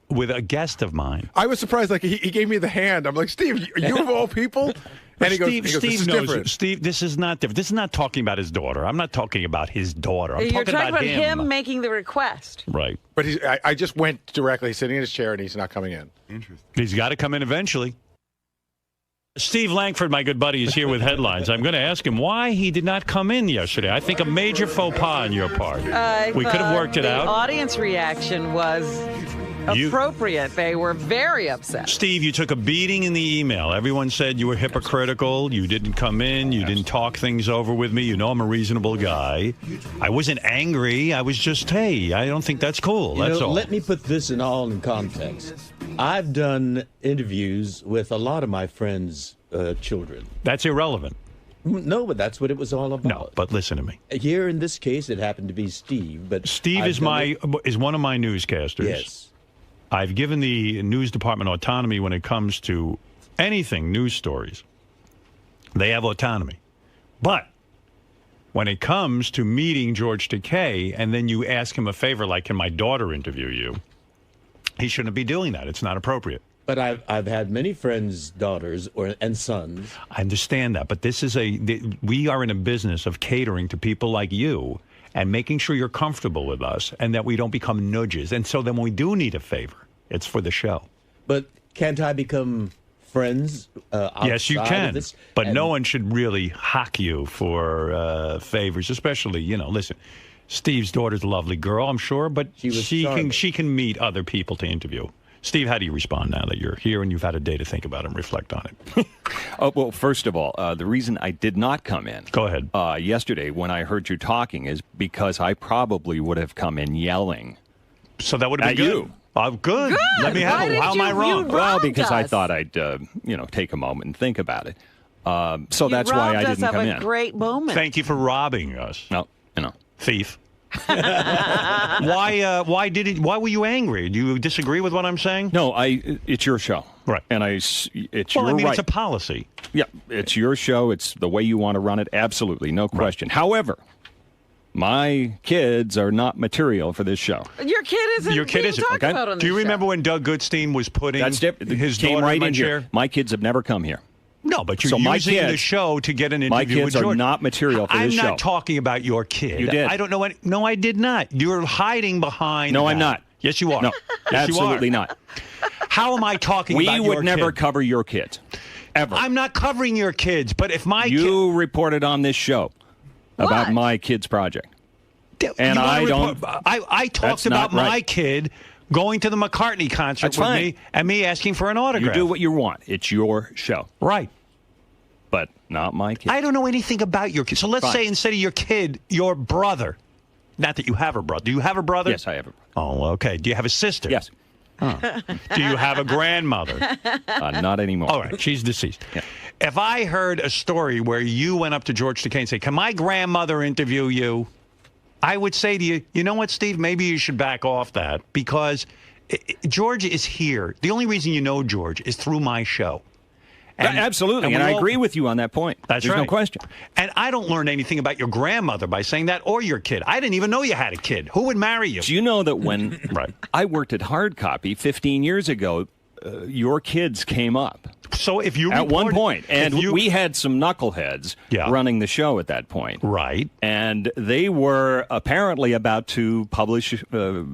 with a guest of mine. I was surprised. He gave me the hand. I'm like, Steve, you of all people? And he goes, Steve this is knows. different. Steve, this is not different. This is not talking about his daughter. I'm not talking about his daughter. I'm You're talking about him making the request. Right. But I just went directly, sitting in his chair, and he's not coming in. Interesting. He's got to come in eventually. Steve Langford, my good buddy, is here with headlines. I'm going to ask him why he did not come in yesterday. I think a major faux pas on your part. We could have worked it the out. Audience reaction was appropriate. They were very upset. Steve, you took a beating in the email. Everyone said you were hypocritical. You didn't come in. You didn't talk things over with me. You know I'm a reasonable guy. I wasn't angry. I was just, hey, I don't think that's cool. That's all. Let me put this all in context. I've done interviews with a lot of my friends' children. That's irrelevant. No, but that's what it was all about. No, but listen to me. Here in this case, it happened to be Steve. But Steve is one of my newscasters. Yes. I've given the news department autonomy when it comes to anything, news stories. They have autonomy. But when it comes to meeting George Takei and then you ask him a favor like, can my daughter interview you? He shouldn't be doing that. It's not appropriate. But I've had many friends' daughters and sons. I understand that, but we are in a business of catering to people like you and making sure you're comfortable with us and that we don't become nudges. And so then when we do need a favor, it's for the show. But can't I become friends outside Yes, you of can. this? But no one should really hock you for favors, especially, listen, Steve's daughter's a lovely girl, I'm sure, but she can meet other people to interview. Steve, how do you respond now that you're here and you've had a day to think about it and reflect on it? Well, first of all, the reason I did not come in. Go ahead. Yesterday when I heard you talking is because I probably would have come in yelling. So that would have been good. you. Good. Let me have it. How am I wrong? Well, because I thought I'd, take a moment and think about it. So that's why I didn't come in. A great moment. Thank you for robbing us. No, thief. Why were you angry? Do you disagree with what I'm saying? No, it's your show. Right. And it's your right. It's a policy. Yeah, it's your show. It's the way you want to run it. Absolutely, no question. Right. However, my kids are not material for this show. Your kid isn't. Your kid isn't. Okay. Do you remember when Doug Goodstein was putting his came daughter right in my chair? Here? My kids have never come here. No, but you're using the show to get an interview with George. My kids are not material for this show. I'm not talking about your kid. You did. I don't know what. No, I did not. You're hiding behind. No, that. I'm not. Yes, you are. No, yes, absolutely you are. not. How am I talking about your kid? We would never cover your kids. Ever. I'm not covering your kids, but if my You reported on this show about my kid's project. And I don't. I talked about my kid going to the McCartney concert with me and me asking for an autograph. You do what you want. It's your show. Right. But not my kid. I don't know anything about your kid. So let's say instead of your kid, your brother. Not that you have a brother. Do you have a brother? Yes, I have a brother. Oh, okay. Do you have a sister? Yes. Oh. Do you have a grandmother? Not anymore. All right. She's deceased. Yeah. If I heard a story where you went up to George Takei and say, can my grandmother interview you? I would say to you, you know what, Steve? Maybe you should back off that because George is here. The only reason you know George is through my show. Absolutely, and I agree with you on that point. There's no question. And I don't learn anything about your grandmother by saying that or your kid. I didn't even know you had a kid. Who would marry you? Do you know that when I worked at Hard Copy 15 years ago, your kids came up? So if you at one point, and we had some knuckleheads running the show at that point, right? And they were apparently about to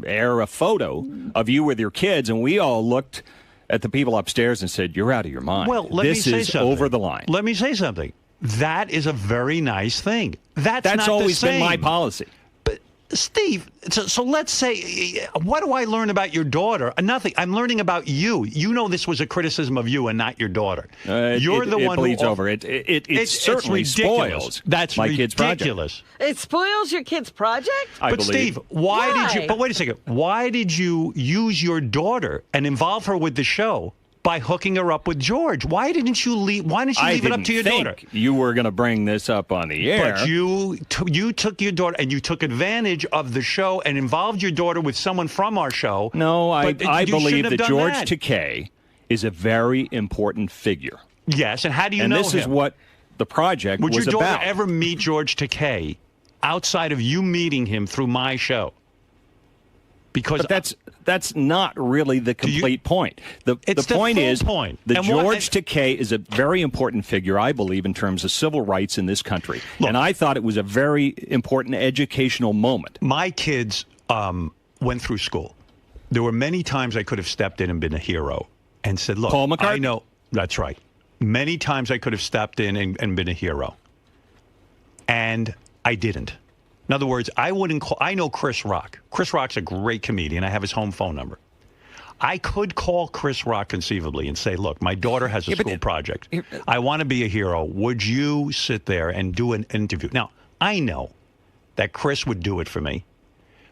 air a photo of you with your kids, and we all looked at the people upstairs and said, "You're out of your mind. Well, this is over the line." Let me say something. That is a very nice thing. That's not always the same. been my policy. But Steve, so let's say, what do I learn about your daughter? Nothing. I'm learning about you. You know this was a criticism of you and not your daughter. You're the one who bleeds over. It certainly spoils my kid's project. It spoils your kid's project? But Steve, why did you? But wait a second. Why did you use your daughter and involve her with the show by hooking her up with George? Why didn't you leave? Why didn't you leave it up to your daughter? You were going to bring this up on the air, but you took your daughter and you took advantage of the show and involved your daughter with someone from our show. No, I believe that George Takei is a very important figure. Yes, and how do you know him? And this is what the project was about. Would your daughter ever meet George Takei outside of you meeting him through my show? Because that's not really the complete point. The point is that George Takei is a very important figure, I believe, in terms of civil rights in this country. Look, and I thought it was a very important educational moment. My kids went through school. There were many times I could have stepped in and been a hero and said, look, Paul McCartney? I know. That's right. Many times I could have stepped in and been a hero. And I didn't. In other words, I wouldn't call. I know Chris Rock. Chris Rock's a great comedian. I have his home phone number. I could call Chris Rock conceivably and say, look, my daughter has a school project. I want to be a hero. Would you sit there and do an interview? Now, I know that Chris would do it for me,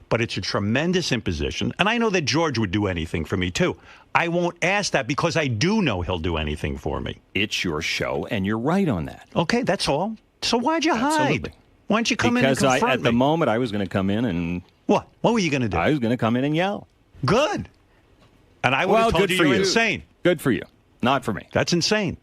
but it's a tremendous imposition. And I know that George would do anything for me, too. I won't ask that because I do know he'll do anything for me. It's your show, and you're right on that. Okay, that's all. So why'd you hide? Why don't you come in and confront me? At the moment, I was going to come in and... What? What were you going to do? I was going to come in and yell. Good. And I would have told you you're insane. Good for you. Not for me. That's insane.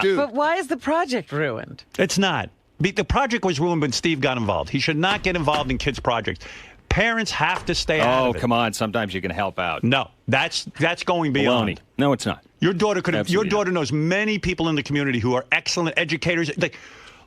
Dude. But why is the project ruined? It's not. The project was ruined when Steve got involved. He should not get involved in kids' projects. Parents have to stay out of it. Oh, come on. Sometimes you can help out. No, that's going beyond. Baloney. No, it's not. Your daughter could have. Your daughter knows many people in the community who are excellent educators.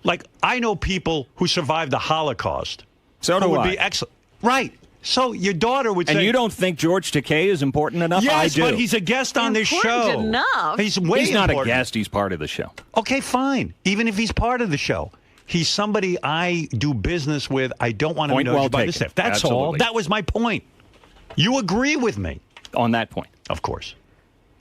Like I know people who survived the Holocaust. So do would I. be excellent. Right. So your daughter would say... And you don't think George Takei is important enough? Yes, I do. but he's a guest on this show. Important enough? He's way He's not important. a guest. He's part of the show. Okay, fine. Even if he's part of the show. He's somebody I do business with. I don't want to know by the staff. That's all. That was my point. You agree with me. On that point. Of course.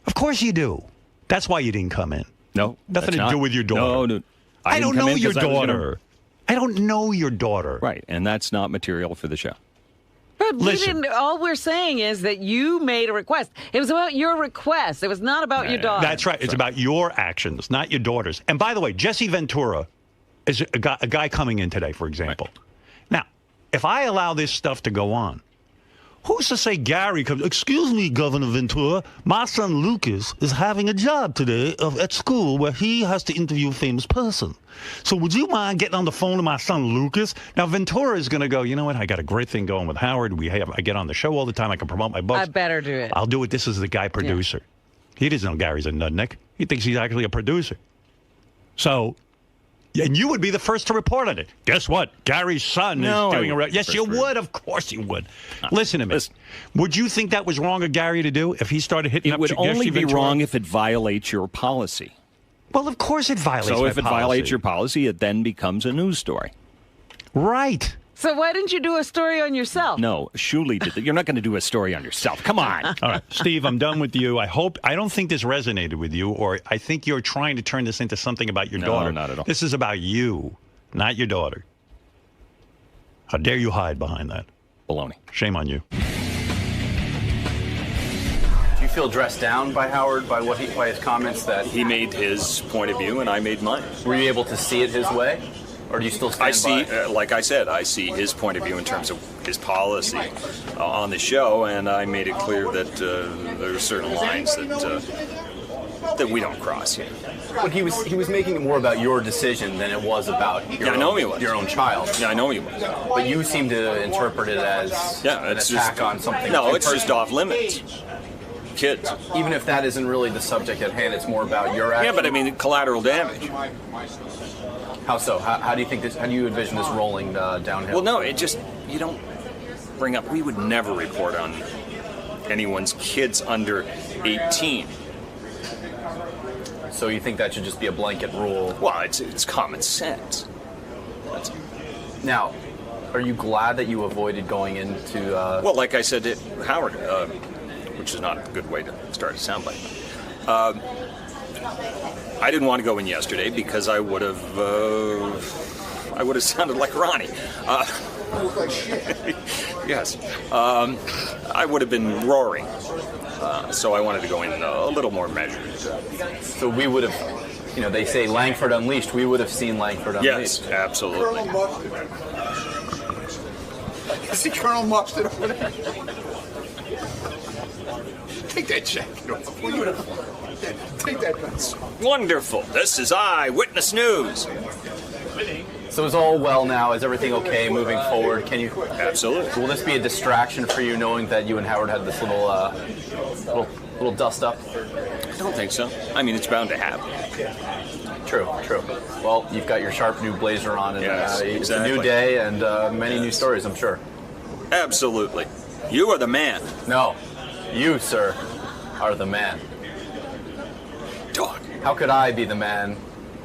Of course you do. That's why you didn't come in. No. Nothing to do with your daughter. No. I don't know your daughter. I don't know your daughter. Right, and that's not material for the show. But all we're saying is that you made a request. It was about your request. It was not about your daughter. That's right. It's about your actions, not your daughter's. And by the way, Jesse Ventura is a guy coming in today, for example. Right. Now, if I allow this stuff to go on, who's to say Gary comes, excuse me, Governor Ventura, my son Lucas is having a job today at school where he has to interview a famous person. So would you mind getting on the phone to my son Lucas? Now, Ventura is going to go, you know what, I got a great thing going with Howard. I get on the show all the time. I can promote my books. I better do it. I'll do it. This is the guy producer. Yeah. He doesn't know Gary's a nutnik. He thinks he's actually a producer. So... And you would be the first to report on it. Guess what? Gary's son is doing a... Yes, you would. Of course you would. Listen to me. Would you think that was wrong of Gary to do if he started hitting up... It would only be wrong if it violates your policy. Well, of course it violates my policy. So if it violates your policy, it then becomes a news story. Right. So why didn't you do a story on yourself? No, Shuley did that. You're not going to do a story on yourself. Come on. All right, Steve, I'm done with you. I don't think this resonated with you, or I think you're trying to turn this into something about your daughter. No, not at all. This is about you, not your daughter. How dare you hide behind that? Baloney. Shame on you. Do you feel dressed down by Howard, by his comments that... He made his point of view, and I made mine. Were you able to see it his way? Or do you still stand by? Like I said, I see his point of view in terms of his policy on the show, and I made it clear that there are certain lines that we don't cross here. But he was making it more about your decision than it was about your own child. Yeah, I know he was. But you seem to interpret it as an attack on something. No, it's just off limits. Kids. Even if that isn't really the subject at hand, it's more about your action. Yeah, but I mean collateral damage. How so? How do you think this? How do you envision this rolling downhill? Well, no, you don't bring up. We would never report on anyone's kids under 18. So you think that should just be a blanket rule? Well, it's common sense. Now, are you glad that you avoided going into? Well, like I said to Howard, which is not a good way to start a soundbite. I didn't want to go in yesterday because I would have sounded like Ronnie. Yes, I would have been roaring. So I wanted to go in a little more measured. So we would have, they say Langford Unleashed. We would have seen Langford Unleashed. Yes, absolutely. I see Colonel Mustard over there. Take that jacket off. Take that gun. Wonderful. This is Eyewitness News. So is all well now? Is everything okay moving forward? Can you? Absolutely. Will this be a distraction for you, knowing that you and Howard had this little dust up? I don't think so. I mean, it's bound to happen. True. Well, you've got your sharp new blazer on, and yes, it's a new day and many new stories, I'm sure. Absolutely. You are the man. No, you, sir, are the man. Dog. How could I be the man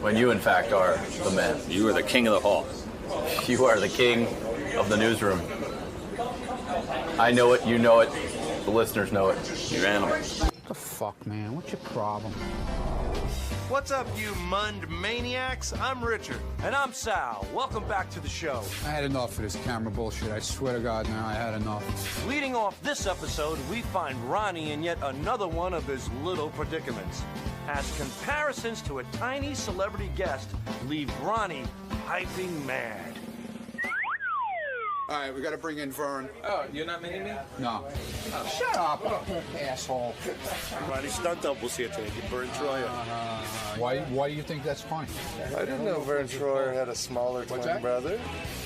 when you, in fact, are the man? You are the king of the hall. You are the king of the newsroom. I know it, you know it, The listeners know it. You're animals. What the fuck, man? What's your problem? What's up, you Mund maniacs? I'm Richard. And I'm Sal. Welcome back to the show. I had enough of this camera bullshit. I swear to God, now I had enough. Leading off this episode, we find Ronnie in yet another one of his little predicaments. As comparisons to a tiny celebrity guest leave Ronnie piping mad. All right, we got to bring in Vern. Oh, you're not meeting me? No. Shut up, asshole. Ronnie stunt double's here today. You Vern Troyer. Why do you think that's funny? I didn't know Vern Troyer had a smaller twin brother.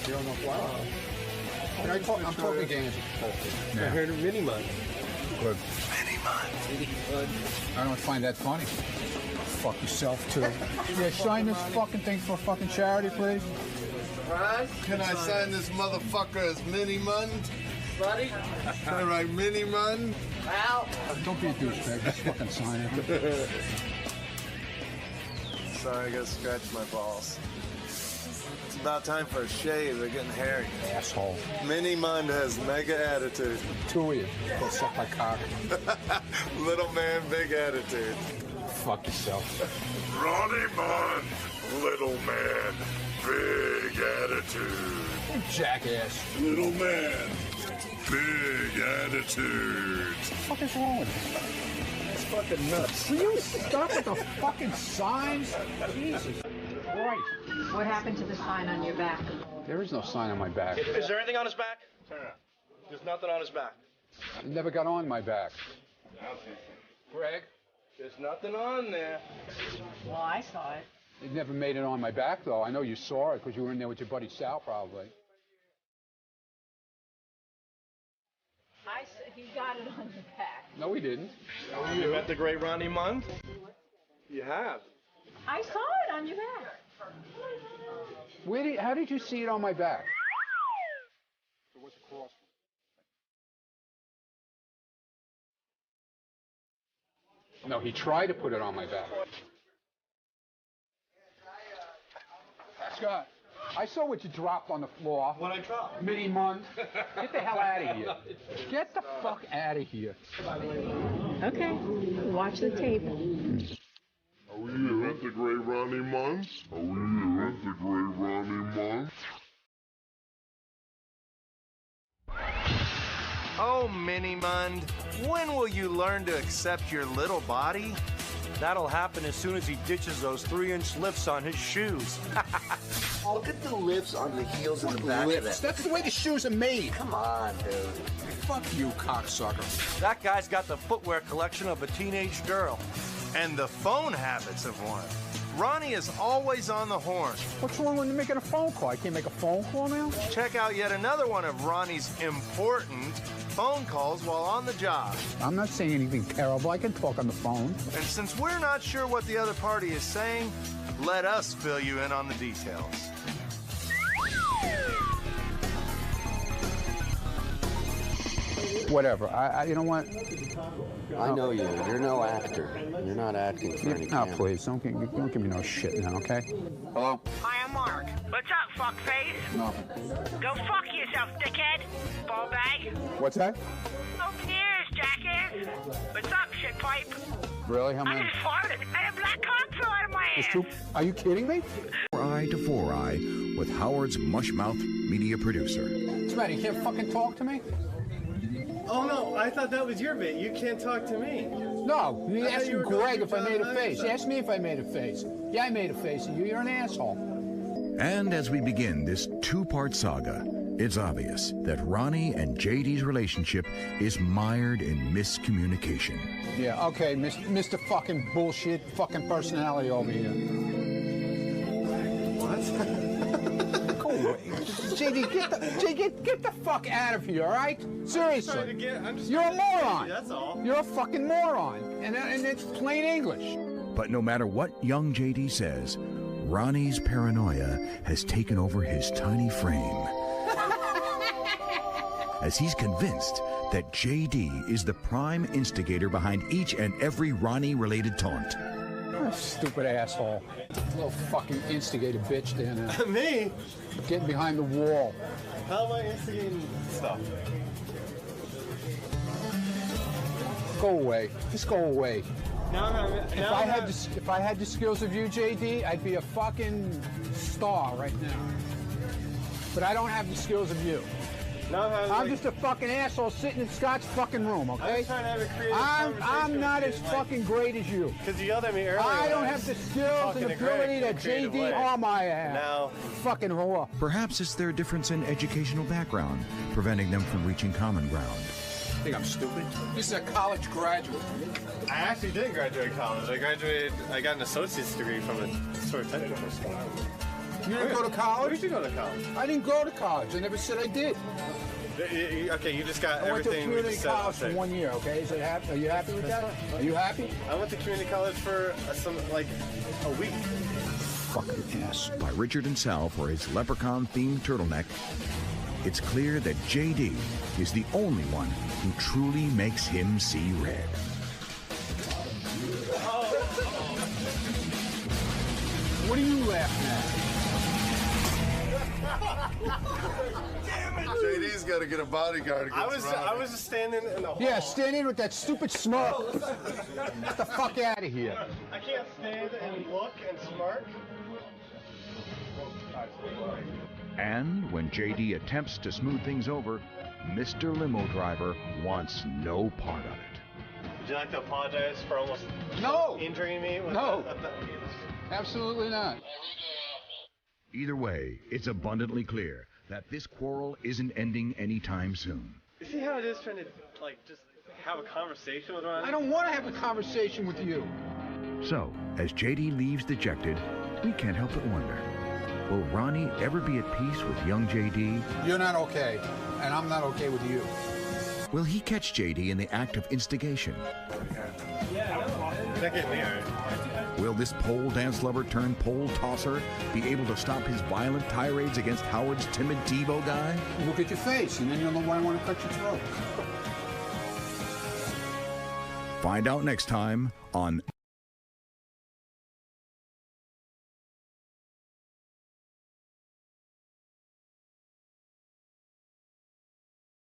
You don't know why? I'm talking games. I heard of Mini Mund. Good. Mini Mund. I don't find that funny. Fuck yourself, too. Yeah, sign this fucking thing for fucking charity, please. Ron? Can I sign this motherfucker as Mini Mund? Buddy? Can I write Mini Mund? Al? Don't be a douchebag. Just fucking sign it. Sorry, I gotta scratch my balls. It's about time for a shave. They're getting hairy. Asshole. Mini Mund has mega attitude. Two of you. Go suck my cock. Little man, big attitude. Fuck yourself. Ronnie Mund, little man, big attitude. You jackass. Little man, big attitude. What the fuck is wrong with you? It's fucking nuts. Will you stop with the fucking signs? Jesus Christ. What happened to the sign on your back? There is no sign on my back. Is there anything on his back? There's nothing on his back. It never got on my back. Greg? There's nothing on there. Well, I saw it. It never made it on my back, though. I know you saw it because you were in there with your buddy Sal, probably. He got it on your back. No, he didn't. You met the great Ronnie Mund? You have. I saw it on your back. How did you see it on my back? There was a cross. No, he tried to put it on my back. Scott, I saw what you dropped on the floor. What I dropped? Mini Mund. Get the hell out of here. Get the fuck out of here. Okay, watch the tape. Are we here at the great Ronnie Mund? Are we here at the great Ronnie Mund? Oh, Mini Mund, when will you learn to accept your little body? That'll happen as soon as he ditches those 3-inch lifts on his shoes. Look at the lifts on the heels and the back of that. That's the way the shoes are made. Come on, dude. Fuck you, cocksucker. That guy's got the footwear collection of a teenage girl. And the phone habits of one. Ronnie is always on the horn. What's wrong with making a phone call? I can't make a phone call now? Check out yet another one of Ronnie's important phone calls while on the job. I'm not saying anything terrible. I can talk on the phone. And since we're not sure what the other party is saying, let us fill you in on the details. Whatever. You know what? I know you. You're no actor. You're not acting for any camera. Please, don't give me no shit now, okay? Hello? Hi, I'm Mark. What's up, fuckface? No. Go fuck yourself, dickhead. Ball bag. What's that? Open ears, jackass. What's up, shit pipe? Really? How I many? just farted. I have black cock fell out of my ass. Are you kidding me? 4-Eye to 4-Eye with Howard's Mushmouth media producer. What's the matter? You can't fucking talk to me? Oh, no, I thought that was your bit. You can't talk to me. No, you asked Greg if I made a face. You asked me if I made a face. Yeah, I made a face at you. You're an asshole. And as we begin this 2-part saga, it's obvious that Ronnie and JD's relationship is mired in miscommunication. Yeah, okay, Mr. fucking bullshit fucking personality over here. What? Go away. JD, get the fuck out of here, all right? Seriously. You're a moron. That's all. You're a fucking moron. And it's plain English. But no matter what young JD says, Ronnie's paranoia has taken over his tiny frame. As he's convinced that JD is the prime instigator behind each and every Ronnie-related taunt. What a stupid asshole. Little fucking instigator bitch down there. Me? Getting behind the wall. How am I instigating stuff? Go away. Just go away. If I had the skills of you, JD, I'd be a fucking star right now. But I don't have the skills of you. I'm just a fucking asshole sitting in Scott's fucking room, okay? I'm trying to have a creative I'm not as fucking great as you. Because you yelled at me earlier. I don't have the skills and ability that JD Allmeyer has. Now, fucking whore. Perhaps it's their difference in educational background, preventing them from reaching common ground. Think I'm stupid? This is a college graduate. I actually did graduate college. I got an associate's degree from a sort of technical school. You didn't go to college? Where'd you go to college? I didn't go to college. I never said I did. Okay, you just got I went to everything we community just said. college for 1 year, okay? Are you happy with that? Are you happy? I went to community college for a week. Fucking Ass by Richard and Sal for his leprechaun-themed turtleneck. It's clear that JD is the only one who truly makes him see red. What are you laughing at? Damn it! JD's got to get a bodyguard. I was just standing in the hall. Yeah, standing with that stupid smirk. Get the fuck out of here. I can't stand and look and smirk. And when JD attempts to smooth things over, Mr. Limo Driver wants no part of it. Would you like to apologize for almost injuring me? Absolutely not. Either way, it's abundantly clear that this quarrel isn't ending anytime soon. You see how it is trying to, just have a conversation with Ronnie? I don't want to have a conversation with you. So, as JD leaves dejected, we can't help but wonder, will Ronnie ever be at peace with young JD? You're not okay, and I'm not okay with you. Will he catch JD in the act of instigation? That get me, all right. Will this pole dance lover turned pole tosser be able to stop his violent tirades against Howard's timid TiVo guy? Look at your face, and then you'll know why I want to cut your throat. Find out next time on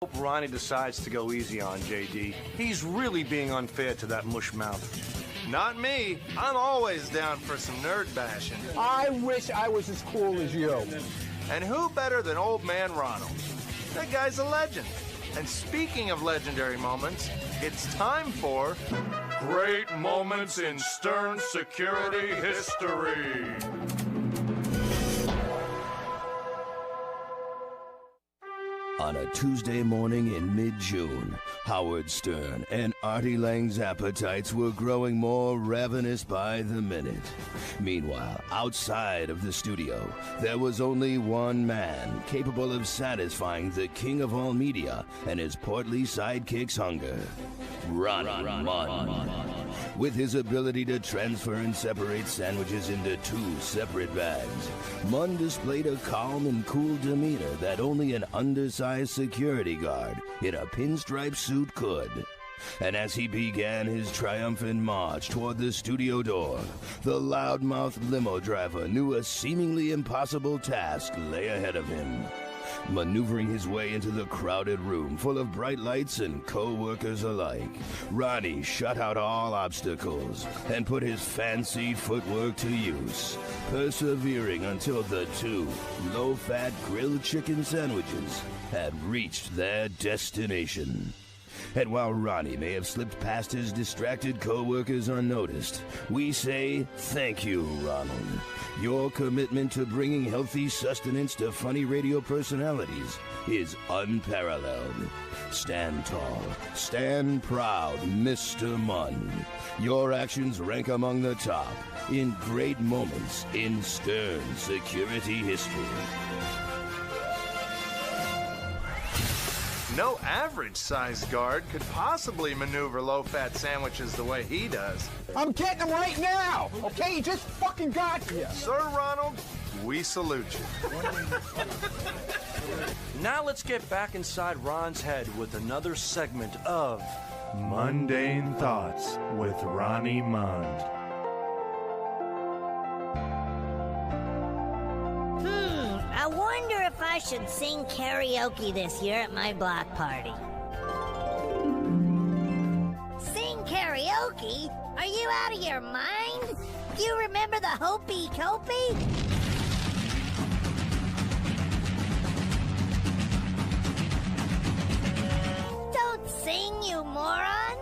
Hope Ronnie decides to go easy on JD. He's really being unfair to that mushmouth. Not me. I'm always down for some nerd bashing. I wish I was as cool as you. And who better than old man Ronald? That guy's a legend. And speaking of legendary moments, it's time for Great Moments in Stern Security History. On a Tuesday morning in mid-June, Howard Stern and Artie Lang's appetites were growing more ravenous by the minute. Meanwhile, outside of the studio, there was only one man capable of satisfying the king of all media and his portly sidekick's hunger. Ronnie Munn. With his ability to transfer and separate sandwiches into two separate bags, Munn displayed a calm and cool demeanor that only an undersized security guard in a pinstripe suit could. And as he began his triumphant march toward the studio door, the loudmouth limo driver knew a seemingly impossible task lay ahead of him. Maneuvering his way into the crowded room full of bright lights and co-workers alike, Ronnie shut out all obstacles and put his fancy footwork to use, persevering until the two low-fat grilled chicken sandwiches had reached their destination. And while Ronnie may have slipped past his distracted co-workers unnoticed, we say thank you, Ronald. Your commitment to bringing healthy sustenance to funny radio personalities is unparalleled. Stand tall, stand proud, Mr. Munn. Your actions rank among the top in great moments in Stern security history. no average-sized guard could possibly maneuver low-fat sandwiches the way he does. I'm getting them right now, okay? You just fucking got here. Sir Ronald, we salute you. Now let's get back inside Ron's head with another segment of Mundane Thoughts with Ronnie Mund. I wonder if I should sing karaoke this year at my block party. Smokey, are you out of your mind? You remember the Hopey Copey? Don't sing, you moron!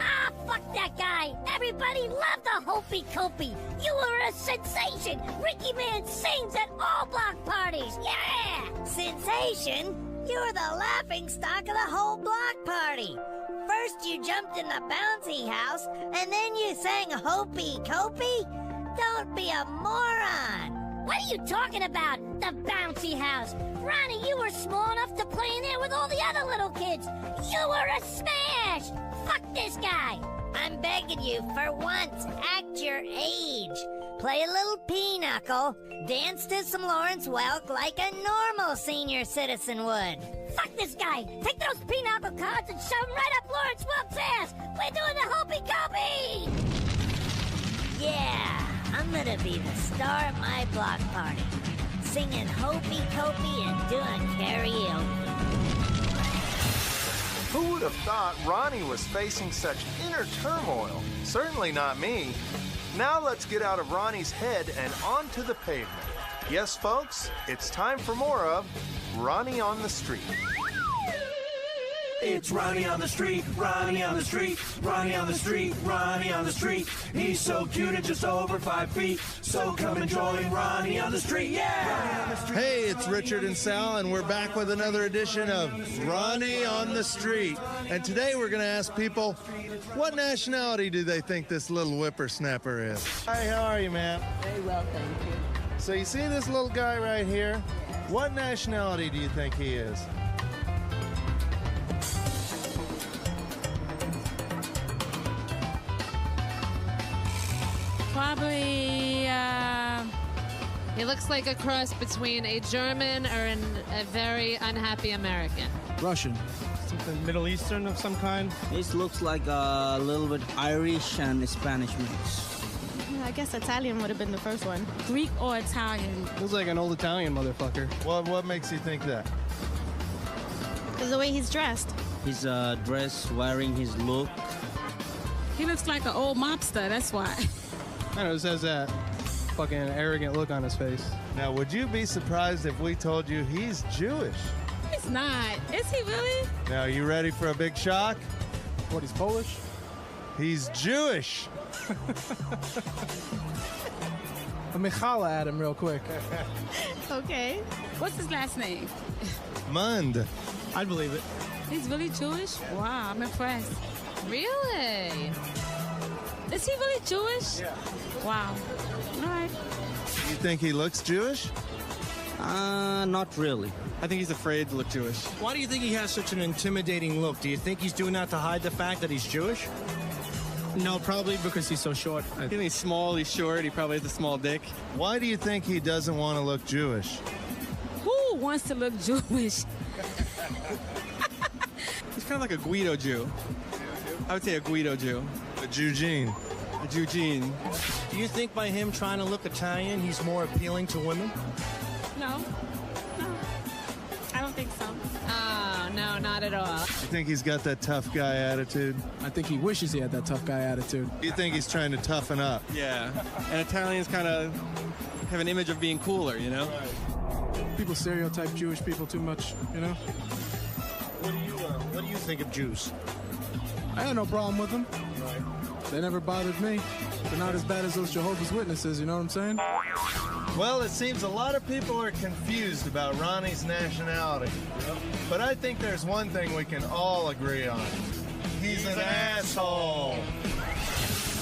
Ah, fuck that guy! Everybody loved the Hopey Copey! You were a sensation! Ricky Man sings at all block parties! Yeah! Sensation? You're the laughing stock of the whole block party! First you jumped in the bouncy house, and then you sang Hopey Copey? Don't be a moron! What are you talking about, the bouncy house? Ronnie, you were small enough to play in there with all the other little kids! You were a smash! Fuck this guy! I'm begging you, for once, act your age. Play a little pinochle, dance to some Lawrence Welk like a normal senior citizen would. Fuck this guy! Take those pinochle cards and shove them right up Lawrence Welk's ass! We're doing the Hopey Copey! Yeah, I'm gonna be the star at my block party, singing Hopey Copey and doing karaoke. Who would have thought Ronnie was facing such inner turmoil? Certainly not me. Now let's get out of Ronnie's head and onto the pavement. Yes, folks, it's time for more of Ronnie on the Street. It's Ronnie on the street, Ronnie on the street, Ronnie on the street, Ronnie on the street. He's so cute and just over 5 feet. So come and join Ronnie on the street, yeah! Hey, it's Richard and Sal, and we're back with another edition of Ronnie on the Street. And today we're going to ask people, what nationality do they think this little whippersnapper is? Hi, how are you, ma'am? Very well, thank you. So you see this little guy right here? What nationality do you think he is? Probably, he looks like a cross between a German or a very unhappy American. Russian. Something Middle Eastern of some kind. This looks like a little bit Irish and Spanish mix. I guess Italian would have been the first one. Greek or Italian. Looks like an old Italian motherfucker. What makes you think that? Because the way he's dressed. His dress, wearing his look. He looks like an old mobster, that's why. I know, it has that fucking arrogant look on his face. Now, would you be surprised if we told you he's Jewish? He's not. Is he really? Now, you ready for a big shock? What, he's Polish? He's Jewish. Let me holla at him real quick. Okay. What's his last name? Mund. I'd believe it. He's really Jewish? Wow, I'm impressed. Really? Is he really Jewish? Yeah. Wow. All right. You think he looks Jewish? Not really. I think he's afraid to look Jewish. Why do you think he has such an intimidating look? Do you think he's doing that to hide the fact that he's Jewish? No, probably because he's so short. I think he's small, he's short, he probably has a small dick. Why do you think he doesn't want to look Jewish? Who wants to look Jewish? He's kind of like a Guido Jew. I would say a Guido Jew. A Jew-gene. A Jew-gene. Do you think by him trying to look Italian, he's more appealing to women? No. No. I don't think so. Oh, no, not at all. You think he's got that tough guy attitude? I think he wishes he had that tough guy attitude. You think he's trying to toughen up? Yeah. And Italians kind of have an image of being cooler, you know? Right. People stereotype Jewish people too much, you know? What do you think of Jews? I had no problem with them. Right. They never bothered me. They're not as bad as those Jehovah's Witnesses, you know what I'm saying? Well, it seems a lot of people are confused about Ronnie's nationality. Yep. But I think there's one thing we can all agree on. He's an asshole.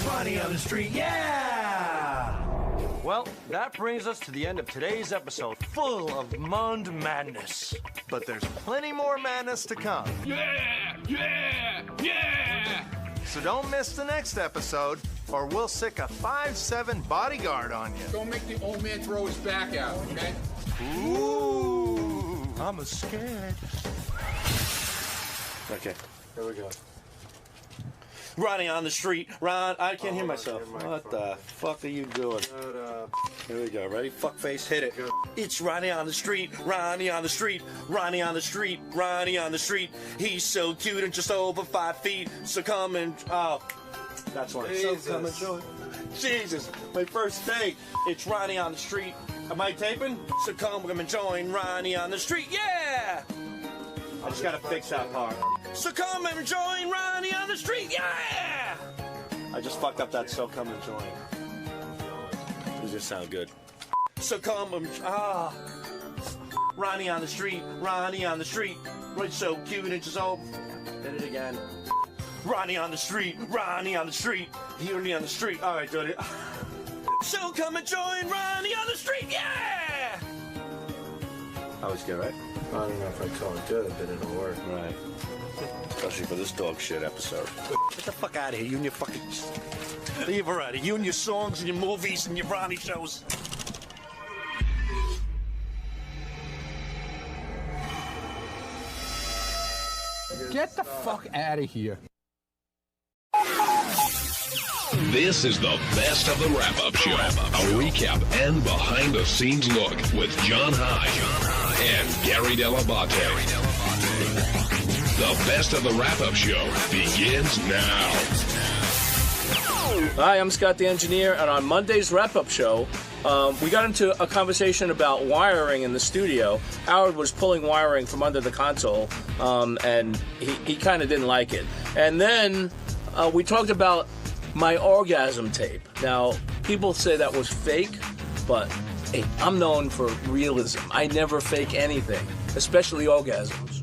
Ronnie on the street, yeah! Well, that brings us to the end of today's episode, full of Mund madness. But there's plenty more madness to come. Yeah! Yeah! Yeah! So don't miss the next episode, or we'll sick a 5'7" bodyguard on you. Don't make the old man throw his back out, okay? Ooh, I'm scared. Okay, here we go. Ronnie on the street. Ron, I can't hear myself. What the fuck are you doing? Here we go. Ready? Fuck face, hit it. It's Ronnie on the street. Ronnie on the street. Ronnie on the street. Ronnie on the street. He's so cute and just over 5 feet. So come and that's one. So come and join. Jesus, my first take. It's Ronnie on the street. Am I taping? So come and join Ronnie on the street. Yeah! I just gotta fix that part. So come and join Ronnie on the street. Yeah! I just fucked up that so come and join. Does this sound good? So come and Ronnie on the street. Ronnie on the street. Right, so cute and just Did it again. Ronnie on the street. Ronnie on the street. Ronnie on the street. All right, good. So come and join Ronnie on the street. Yeah! That was good, right? I don't know if I call it good, but it'll work. Right. Especially for this dog shit episode. Get the fuck out of here, you and your fucking... Leave already. You and your songs and your movies and your Ronnie shows. Get the fuck out of here. This is the best of the wrap-up show. A recap and behind-the-scenes look with John High and Gary Dell'Abate. The best of the wrap-up show begins now. Hi, I'm Scott the Engineer, and on Monday's wrap-up show, we got into a conversation about wiring in the studio. Howard was pulling wiring from under the console, and he kind of didn't like it. And then we talked about my orgasm tape. Now, people say that was fake, but hey, I'm known for realism. I never fake anything, especially orgasms.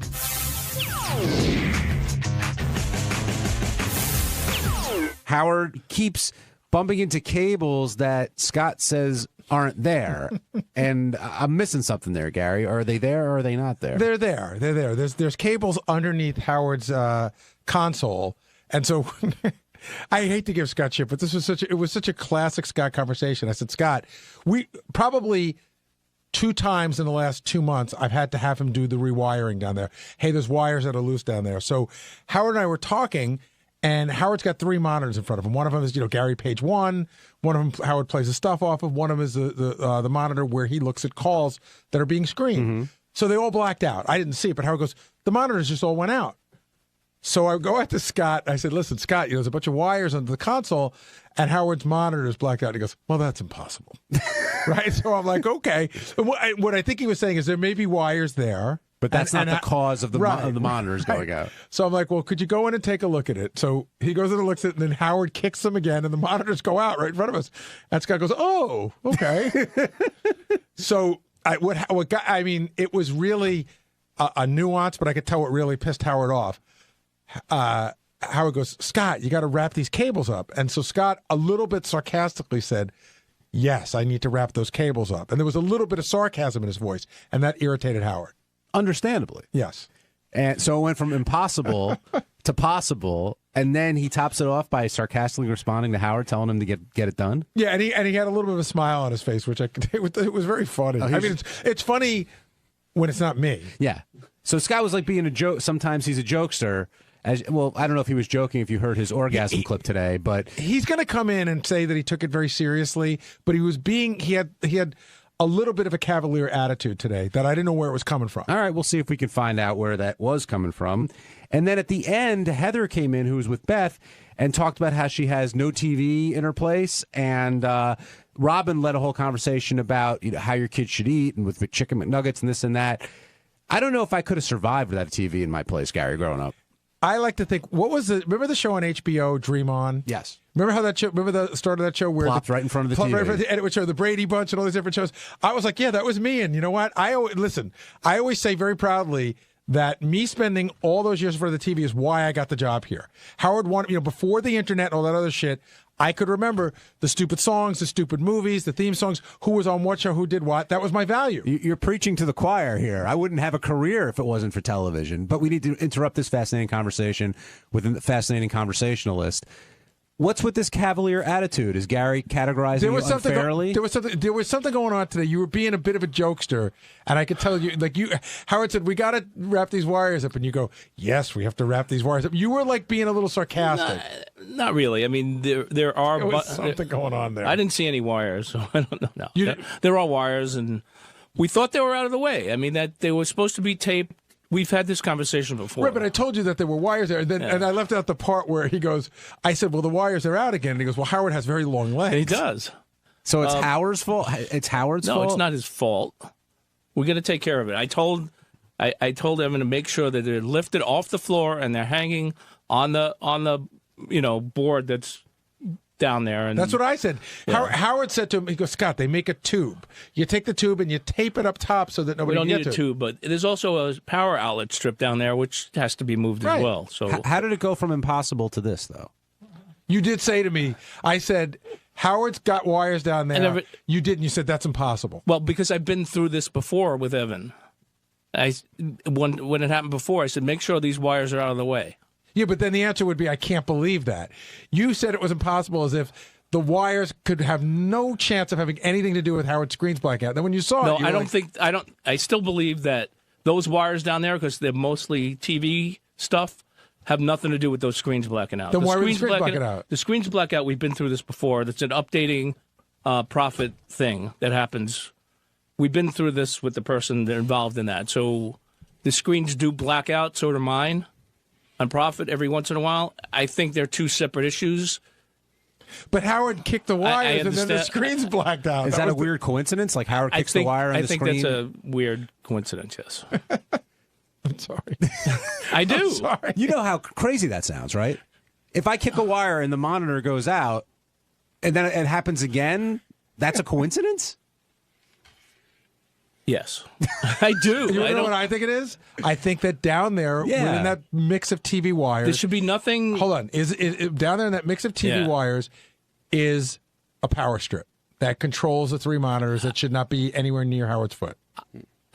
Howard keeps bumping into cables that Scott says aren't there, and I'm missing something there, Gary. Are they there or are they not there? They're there. They're there. There's cables underneath Howard's console, and so I hate to give Scott shit, but this was such a classic Scott conversation. I said, Scott, we probably 2 times in the last 2 months I've had to have him do the rewiring down there. Hey, there's wires that are loose down there. So Howard and I were talking. And Howard's got 3 monitors in front of him. One of them is, Gary Page 1. One of them Howard plays his stuff off of. One of them is the monitor where he looks at calls that are being screened. Mm-hmm. So they all blacked out. I didn't see it, but Howard goes, the monitors just all went out. So I go out to Scott. I said, listen, Scott, there's a bunch of wires under the console, and Howard's monitor is blacked out. And he goes, well, that's impossible. Right? So I'm like, okay. What I think he was saying is there may be wires there. But that's not the cause of the monitors going out. So I'm like, well, could you go in and take a look at it? So he goes in and looks at it, and then Howard kicks them again, and the monitors go out right in front of us. And Scott goes, oh, okay. So it was really a nuance, but I could tell what really pissed Howard off. Howard goes, Scott, you got to wrap these cables up. And so Scott, a little bit sarcastically, said, yes, I need to wrap those cables up. And there was a little bit of sarcasm in his voice, and that irritated Howard. Understandably. Yes. And so it went from impossible to possible, and then he tops it off by sarcastically responding to Howard, telling him to get it done. Yeah, and he had a little bit of a smile on his face, which it was very funny. I mean, it's funny when it's not me. Yeah. So Scott was like being a joke. Sometimes he's a jokester. I don't know if he was joking if you heard his orgasm clip today, but he's going to come in and say that he took it very seriously, but he had a little bit of a cavalier attitude today that I didn't know where it was coming from. All right, we'll see if we can find out where that was coming from. And then at the end, Heather came in, who was with Beth, and talked about how she has no TV in her place. And Robin led a whole conversation about how your kids should eat and with chicken McNuggets and this and that. I don't know if I could have survived without a TV in my place, Gary, growing up. I like to think, remember the show on HBO, Dream On? Yes. Remember the start of that show where plopped right in front of the TV. And it would show the Brady Bunch and all these different shows. I was like, yeah, that was me. And you know what? I always say very proudly that me spending all those years in front of the TV is why I got the job here. Howard wanted, before the internet and all that other shit, I could remember the stupid songs, the stupid movies, the theme songs, who was on what show, who did what. That was my value. You're preaching to the choir here. I wouldn't have a career if it wasn't for television. But we need to interrupt this fascinating conversation with a fascinating conversationalist. What's with this cavalier attitude? Is Gary categorizing you unfairly? There was something going on today. You were being a bit of a jokester, and I could tell you, Howard said, we got to wrap these wires up, and you go, yes, we have to wrap these wires up. You were like being a little sarcastic. Not really. I mean, there are... There was something going on there. I didn't see any wires, so I don't know. No. There are wires, and we thought they were out of the way. I mean, that they were supposed to be taped. We've had this conversation before. Right, but I told you that there were wires there, and I left out the part where he goes, I said, well, the wires are out again. And he goes, well, Howard has very long legs. And he does. So it's Howard's fault? It's Howard's fault? No, it's not his fault. We're going to take care of it. I told Evan to make sure that they're lifted off the floor and they're hanging on the board that's down there. And that's what I said. Yeah. Howard said to him, he goes, Scott, they make a tube. You take the tube and you tape it up top so that nobody can get need to a tube, but there's also a power outlet strip down there which has to be moved as well. So how did it go from impossible to this, though? You did say to me, I said, Howard's got wires down there. You didn't. You said that's impossible. Well, because I've been through this before with Evan. When it happened before, I said, make sure these wires are out of the way. Yeah, but then the answer would be, I can't believe that. You said it was impossible as if the wires could have no chance of having anything to do with Howard's screen's blackout. Then when you saw it, I still believe that those wires down there, because they're mostly TV stuff, have nothing to do with those screens blacking out. Then why were the screens blacking out? The screens blackout, we've been through this before. That's an updating profit thing that happens. We've been through this with the person that involved in that. So the screens do black out, so do mine. On profit every once in a while. I think they're two separate issues. But Howard kicked the wires and then the screen's blacked out. Is that a weird coincidence? Like Howard kicks the wire on the screen? I think that's a weird coincidence, yes. I'm sorry. I do. I'm sorry. You know how crazy that sounds, right? If I kick a wire and the monitor goes out and then it happens again, that's a coincidence? Yes, I do. You know what I think it is? I think that down there, within that mix of TV wires, there should be nothing. Hold on, is down there in that mix of TV wires is a power strip that controls the three monitors that should not be anywhere near Howard's foot.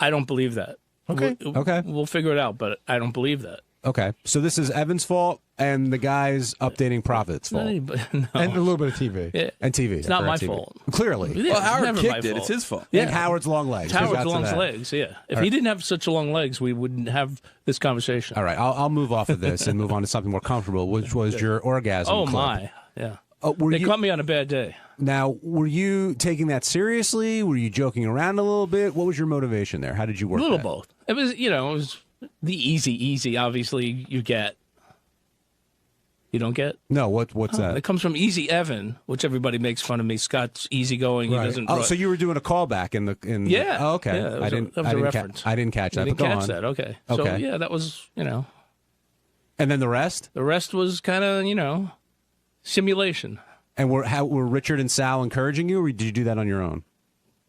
I don't believe that. Okay, we'll figure it out, but I don't believe that. Okay, so this is Evan's fault and the guy's updating profits' fault. No. And a little bit of TV. Yeah. And TV. It's not my TV. fault. Clearly. Yeah, well, Howard never kicked my it. fault. It's his fault. And Howard's long legs. Howard's long legs, yeah. If All he right. didn't have such long legs, we wouldn't have this conversation. All right, I'll move off of this and move on to something more comfortable, which was your orgasm Oh, clip. my. Yeah. They caught me on a bad day. Now, were you taking that seriously? Were you joking around a little bit? What was your motivation there? How did you work A little that? both. It was the easy, obviously, you get. You don't get? No, what's that? It comes from Easy Evan, which everybody makes fun of me. Scott's easygoing. Right. He doesn't. Oh, so you were doing a callback in Yeah. Oh, okay. Yeah, I didn't. That was a reference. I didn't catch that. You didn't but go catch on. that. Okay. Okay. So yeah, that was And then the rest? The rest was kind of simulation. And were Richard and Sal encouraging you, or did you do that on your own?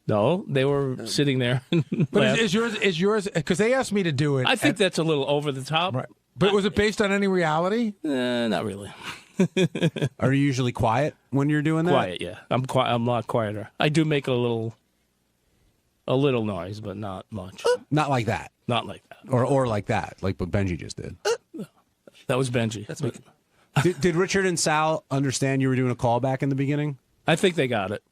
No, they were sitting there. But is yours? Because they asked me to do it. I think that's a little over the top. Right. But was it based on any reality? Not really. Are you usually quiet when you're doing that? Quiet, yeah. I'm quiet. I'm a lot quieter. I do make a little noise, but not much. Not like that. Not like that. Or like that, like what Benji just did. That was Benji. That's me. Did Richard and Sal understand you were doing a callback in the beginning? I think they got it.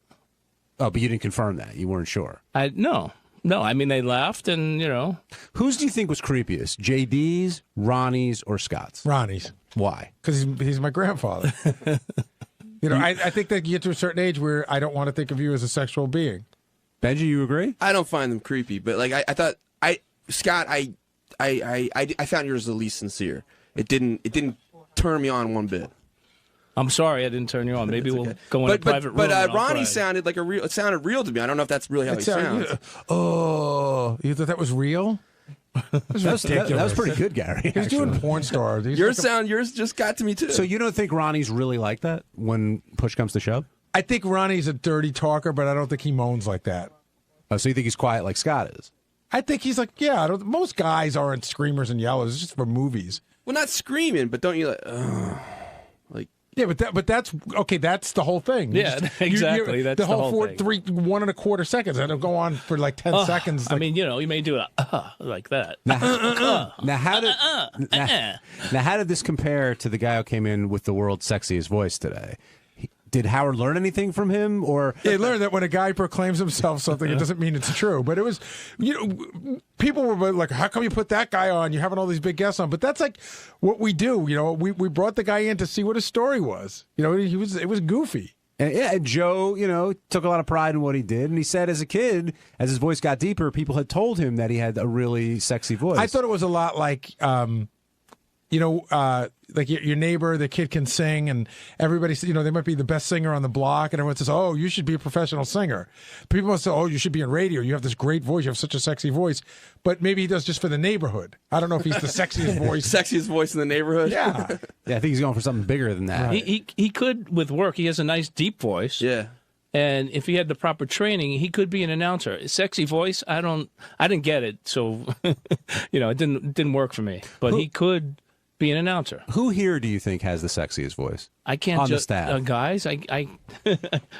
Oh, but you didn't confirm that. You weren't sure. No. I mean, they laughed, and Whose do you think was creepiest? JD's, Ronnie's, or Scott's? Ronnie's. Why? Because he's my grandfather. I think that you get to a certain age where I don't want to think of you as a sexual being. Benji, you agree? I don't find them creepy, but like I thought, Scott, I found yours the least sincere. It didn't turn me on one bit. I'm sorry I didn't turn you on. Maybe we'll go in a private room. But and I'll Ronnie cry. sounded like it sounded real to me. I don't know if that's really how he sounds. Oh, you thought that was real? That was pretty good, Gary. He's doing porn stars. Yours just got to me too. So you don't think Ronnie's really like that when push comes to shove? I think Ronnie's a dirty talker, but I don't think he moans like that. Oh, so you think he's quiet like Scott is? I think he's like, most guys aren't screamers and yellers. It's just for movies. Well, not screaming, but don't you like? Yeah, but that's okay. That's the whole thing. Yeah, exactly. That's the whole thing. 1.25 seconds. That'll go on for like 10 seconds. I mean, you may do it like that. Now, how did this compare to the guy who came in with the world's sexiest voice today? Did Howard learn anything from him, or he learned that when a guy proclaims himself something, it doesn't mean it's true. But it was, people were like, "How come you put that guy on? You're having all these big guests on." But that's like what we do. We brought the guy in to see what his story was. It was goofy. And Joe, took a lot of pride in what he did, and he said, as a kid, as his voice got deeper, people had told him that he had a really sexy voice. I thought it was a lot like, like your neighbor, the kid can sing, and everybody, they might be the best singer on the block, and everyone says, "Oh, you should be a professional singer." People must say, "Oh, you should be in radio. You have this great voice. You have such a sexy voice." But maybe he does just for the neighborhood. I don't know if he's the sexiest voice. Sexiest voice in the neighborhood. Yeah. Yeah, I think he's going for something bigger than that. Right. He could, with work, he has a nice deep voice. Yeah. And if he had the proper training, he could be an announcer. Sexy voice, I didn't get it, so it didn't work for me. But he could be an announcer. Who here do you think has the sexiest voice? I can't on just the staff. Guys. I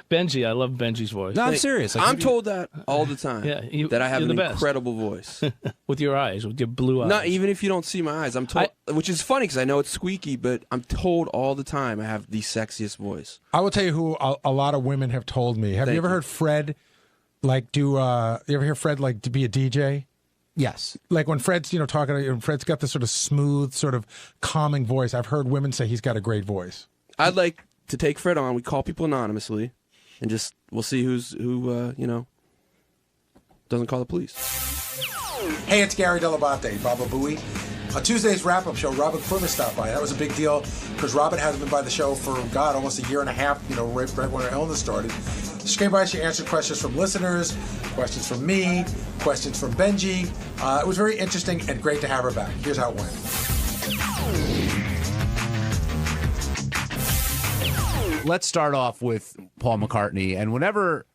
Benji. I love Benji's voice. No, I'm serious. I'm told that all the time. Yeah, that I have you're an the best. incredible voice. With your eyes, with your blue eyes. Not even if you don't see my eyes. I'm told, which is funny because I know it's squeaky, but I'm told all the time I have the sexiest voice. I will tell you who a lot of women have told me. Have you ever heard Fred you ever hear Fred to be a DJ? Yes. Like when Fred's, talking, Fred's got this sort of smooth, sort of calming voice. I've heard women say he's got a great voice. I'd like to take Fred on. We call people anonymously, and we'll see who doesn't call the police. Hey, it's Gary Dell'Abate, Baba Booey. On Tuesday's wrap-up show, Robin Quivers stopped by. That was a big deal because Robin hasn't been by the show for, almost a year and a half, right when her illness started. She came by, she answered questions from listeners, questions from me, questions from Benji. It was very interesting and great to have her back. Here's how it went. Let's start off with Paul McCartney. And whenever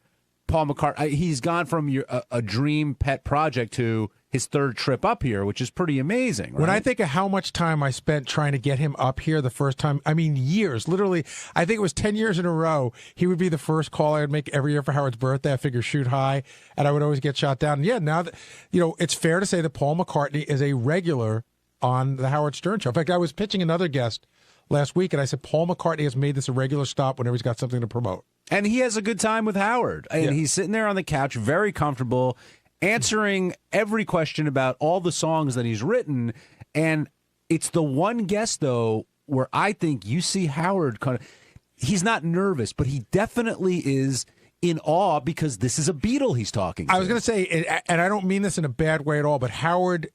Paul McCartney, he's gone from a dream pet project to his third trip up here, which is pretty amazing. Right? When I think of how much time I spent trying to get him up here the first time, I mean years, literally, I think it was 10 years in a row, he would be the first call I would make every year for Howard's birthday. I figure shoot high, and I would always get shot down. And yeah, now that, it's fair to say that Paul McCartney is a regular on the Howard Stern show. In fact, I was pitching another guest last week, and I said, Paul McCartney has made this a regular stop whenever he's got something to promote. And he has a good time with Howard. And he's sitting there on the couch, very comfortable, answering every question about all the songs that he's written. And it's the one guest, though, where I think you see Howard he's not nervous, but he definitely is in awe because this is a Beatle he's talking to. I was going to say, and I don't mean this in a bad way at all, but Howard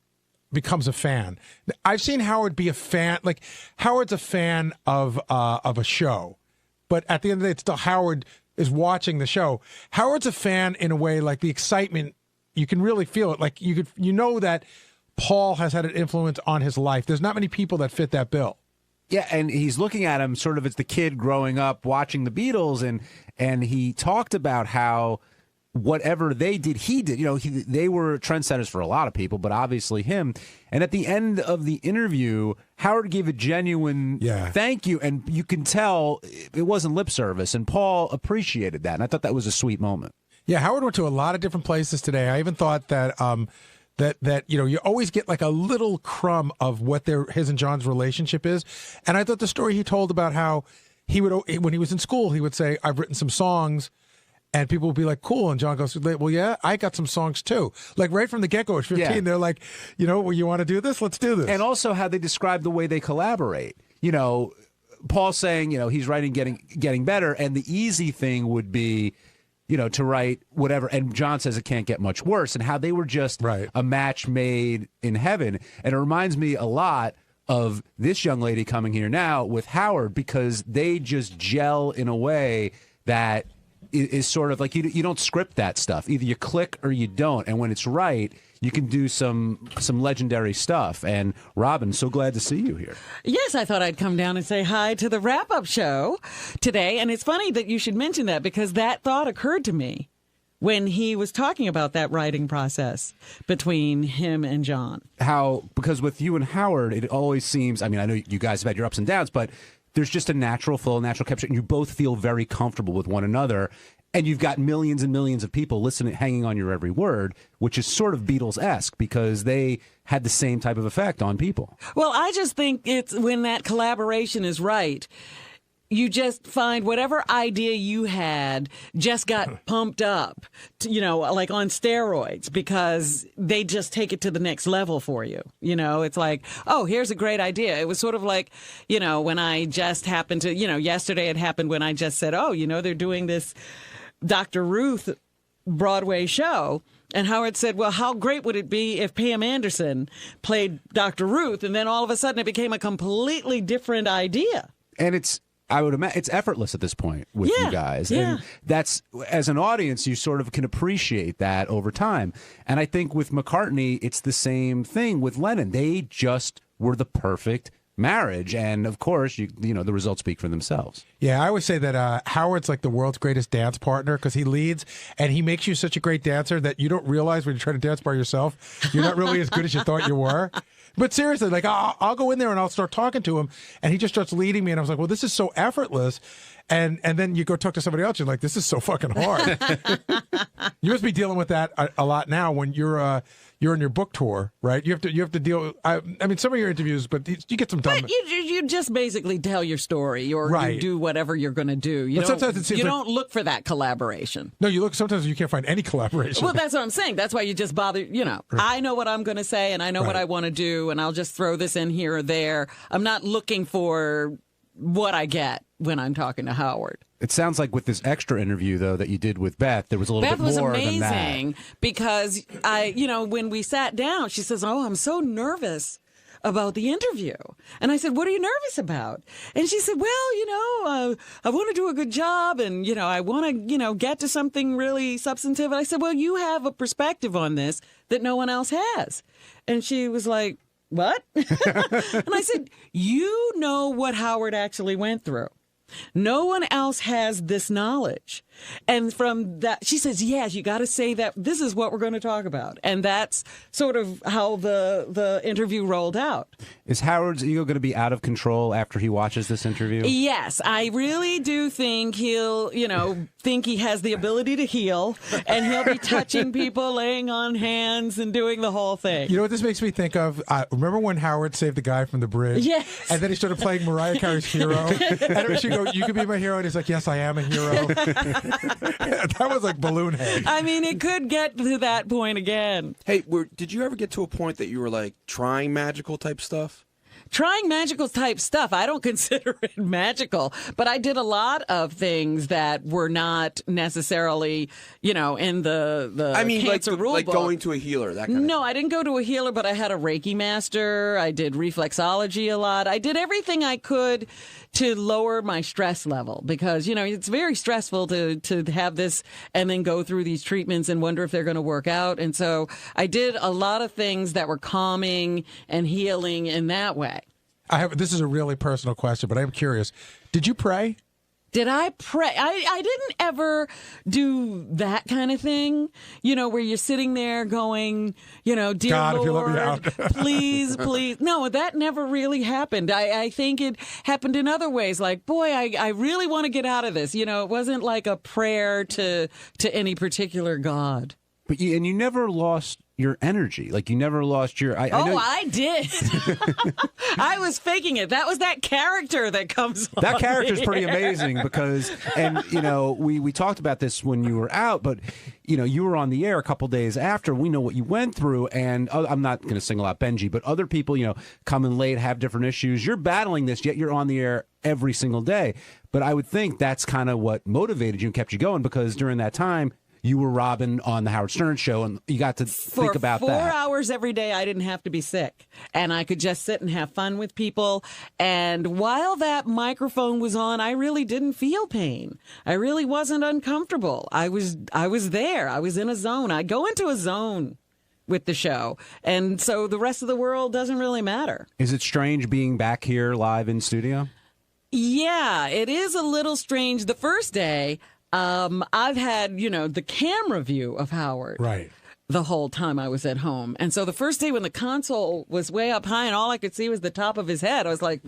becomes a fan. I've seen Howard be a fan. Like, Howard's a fan of a show. But at the end of the day, it's still Howard is watching the show. Howard's a fan in a way, like the excitement, you can really feel it. Like you know that Paul has had an influence on his life. There's not many people that fit that bill. Yeah, and he's looking at him sort of as the kid growing up watching the Beatles, and he talked about how whatever they did, he did. They were trendsetters for a lot of people, but obviously him. And at the end of the interview, Howard gave a genuine thank you, and you can tell it wasn't lip service, and Paul appreciated that, and I thought that was a sweet moment. Yeah, Howard went to a lot of different places today. I even thought that that you always get like a little crumb of what his and John's relationship is, and I thought the story he told about how he would, when he was in school, he would say, "I've written some songs." And people would be like, cool. And John goes, well, yeah, I got some songs too. Like right from the get-go at 15, they're like, well, you want to do this? Let's do this. And also how they describe the way they collaborate. Paul saying, he's writing getting better. And the easy thing would be, to write whatever. And John says it can't get much worse. And how they were just a match made in heaven. And it reminds me a lot of this young lady coming here now with Howard, because they just gel in a way that is sort of like you don't script that stuff. Either you click or you don't. And when it's right, you can do some legendary stuff. And Robin, so glad to see you here. Yes, I thought I'd come down and say hi to the wrap-up show today. And it's funny that you should mention that because that thought occurred to me when he was talking about that writing process between him and John. Because with you and Howard, it always seems, I know you guys have had your ups and downs, but there's just a natural flow, natural chemistry, and you both feel very comfortable with one another. And you've got millions and millions of people listening, hanging on your every word, which is sort of Beatles-esque because they had the same type of effect on people. Well, I just think it's when that collaboration is right, you just find whatever idea you had just got pumped up, like on steroids, because they just take it to the next level for you. It's like, oh, here's a great idea. It was sort of like, when I just happened to, yesterday it happened when I just said, oh, they're doing this Dr. Ruth Broadway show. And Howard said, well, how great would it be if Pam Anderson played Dr. Ruth? And then all of a sudden it became a completely different idea. And I would imagine it's effortless at this point with you guys. Yeah. And that's, as an audience, you sort of can appreciate that over time. And I think with McCartney, it's the same thing with Lennon. They just were the perfect marriage. And of course, the results speak for themselves. Yeah, I always say that Howard's like the world's greatest dance partner because he leads and he makes you such a great dancer that you don't realize when you're trying to dance by yourself, you're not really as good as you thought you were. But seriously, like I'll go in there and I'll start talking to him and he just starts leading me and I was like, well, this is so effortless. And then you go talk to somebody else, you're like, this is so fucking hard. You must be dealing with that a lot now when you're on your book tour, right? You have to deal. I mean, some of your interviews, but you get some dumb. But you just basically tell your story, or Right. you do whatever you're going to do. You But sometimes it seems you like- don't look for that collaboration. No, you look. Sometimes you can't find any collaboration. Well, that's what I'm saying. That's why you just bother. I know what I'm going to say, and I know what Right. I want to do, and I'll just throw this in here or there. I'm not looking for what I get when I'm talking to Howard. It sounds like with this extra interview, though, that you did with Beth, there was a little Beth bit was more than that. amazing because when we sat down, she says, "Oh, I'm so nervous about the interview." And I said, "What are you nervous about?" And she said, "Well, I want to do a good job and, I want to, get to something really substantive." And I said, "Well, you have a perspective on this that no one else has." And she was like, "What?" And I said, "You know what Howard actually went through. No one else has this knowledge." And from that, she says, yes, you got to say that this is what we're going to talk about. And that's sort of how the interview rolled out. Is Howard's ego going to be out of control after he watches this interview? Yes, I really do think he'll, think he has the ability to heal, and he'll be touching people, laying on hands, and doing the whole thing. You know what this makes me think of? Remember when Howard saved the guy from the bridge? Yes. And then he started playing Mariah Carey's Hero. And she go, "You could be my hero." And he's like, "Yes, I am a hero." That was like balloon head. I mean, it could get to that point again. Hey, did you ever get to a point that you were like trying magical type stuff? Trying magical type stuff, I don't consider it magical, but I did a lot of things that were not necessarily, in the I mean, cancer rule like book. going to a healer, that kind of No, I didn't go to a healer, but I had a Reiki master. I did reflexology a lot. I did everything I could to lower my stress level because, it's very stressful to have this and then go through these treatments and wonder if they're going to work out. And so I did a lot of things that were calming and healing in that way. This is a really personal question, but I'm curious. Did you pray? Did I pray? I didn't ever do that kind of thing, where you're sitting there going, "Dear God, if you let me Lord, out." please, please." No, that never really happened. I think it happened in other ways. Like, boy, I really want to get out of this. It wasn't like a prayer to any particular God. But you never lost your energy. Like you never lost your. I did. I was faking it. That was that character that comes on. That character is pretty the air. amazing because, and we talked about this when you were out, but you were on the air a couple days after. We know what you went through, and I'm not going to single out Benji, but other people, come in late, have different issues. You're battling this, yet you're on the air every single day. But I would think that's kind of what motivated you and kept you going because during that time. You were Robin on the Howard Stern show, and you got to think about For that. 4 hours every day, I didn't have to be sick. And I could just sit and have fun with people. And while that microphone was on, I really didn't feel pain. I really wasn't uncomfortable. I was there. I was in a zone. I go into a zone with the show. And so the rest of the world doesn't really matter. Is it strange being back here live in studio? Yeah, it is a little strange. The first day, I've had, the camera view of Howard. Right. The whole time I was at home. And so the first day when the console was way up high and all I could see was the top of his head, I was like,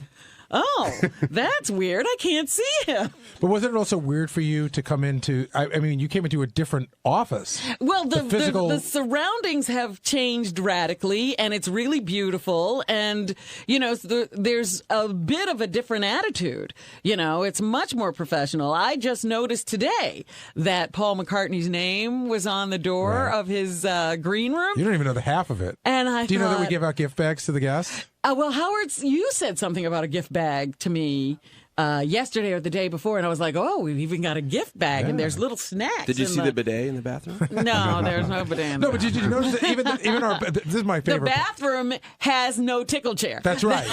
oh, that's weird. I can't see him. But wasn't it also weird for you to come into? I mean, you came into a different office. Well, the physical surroundings have changed radically, and it's really beautiful. And there's a bit of a different attitude. It's much more professional. I just noticed today that Paul McCartney's name was on the door of his green room. You don't even know the half of it. And do you know that we give out gift bags to the guests? Well, Howard, you said something about a gift bag to me yesterday or the day before, and I was like, oh, we've even got a gift bag, and there's little snacks. Did you see the bidet in the bathroom? No, there's no bidet in the No, but did you notice that even our, this is my favorite. The bathroom has no tickle chair. That's right.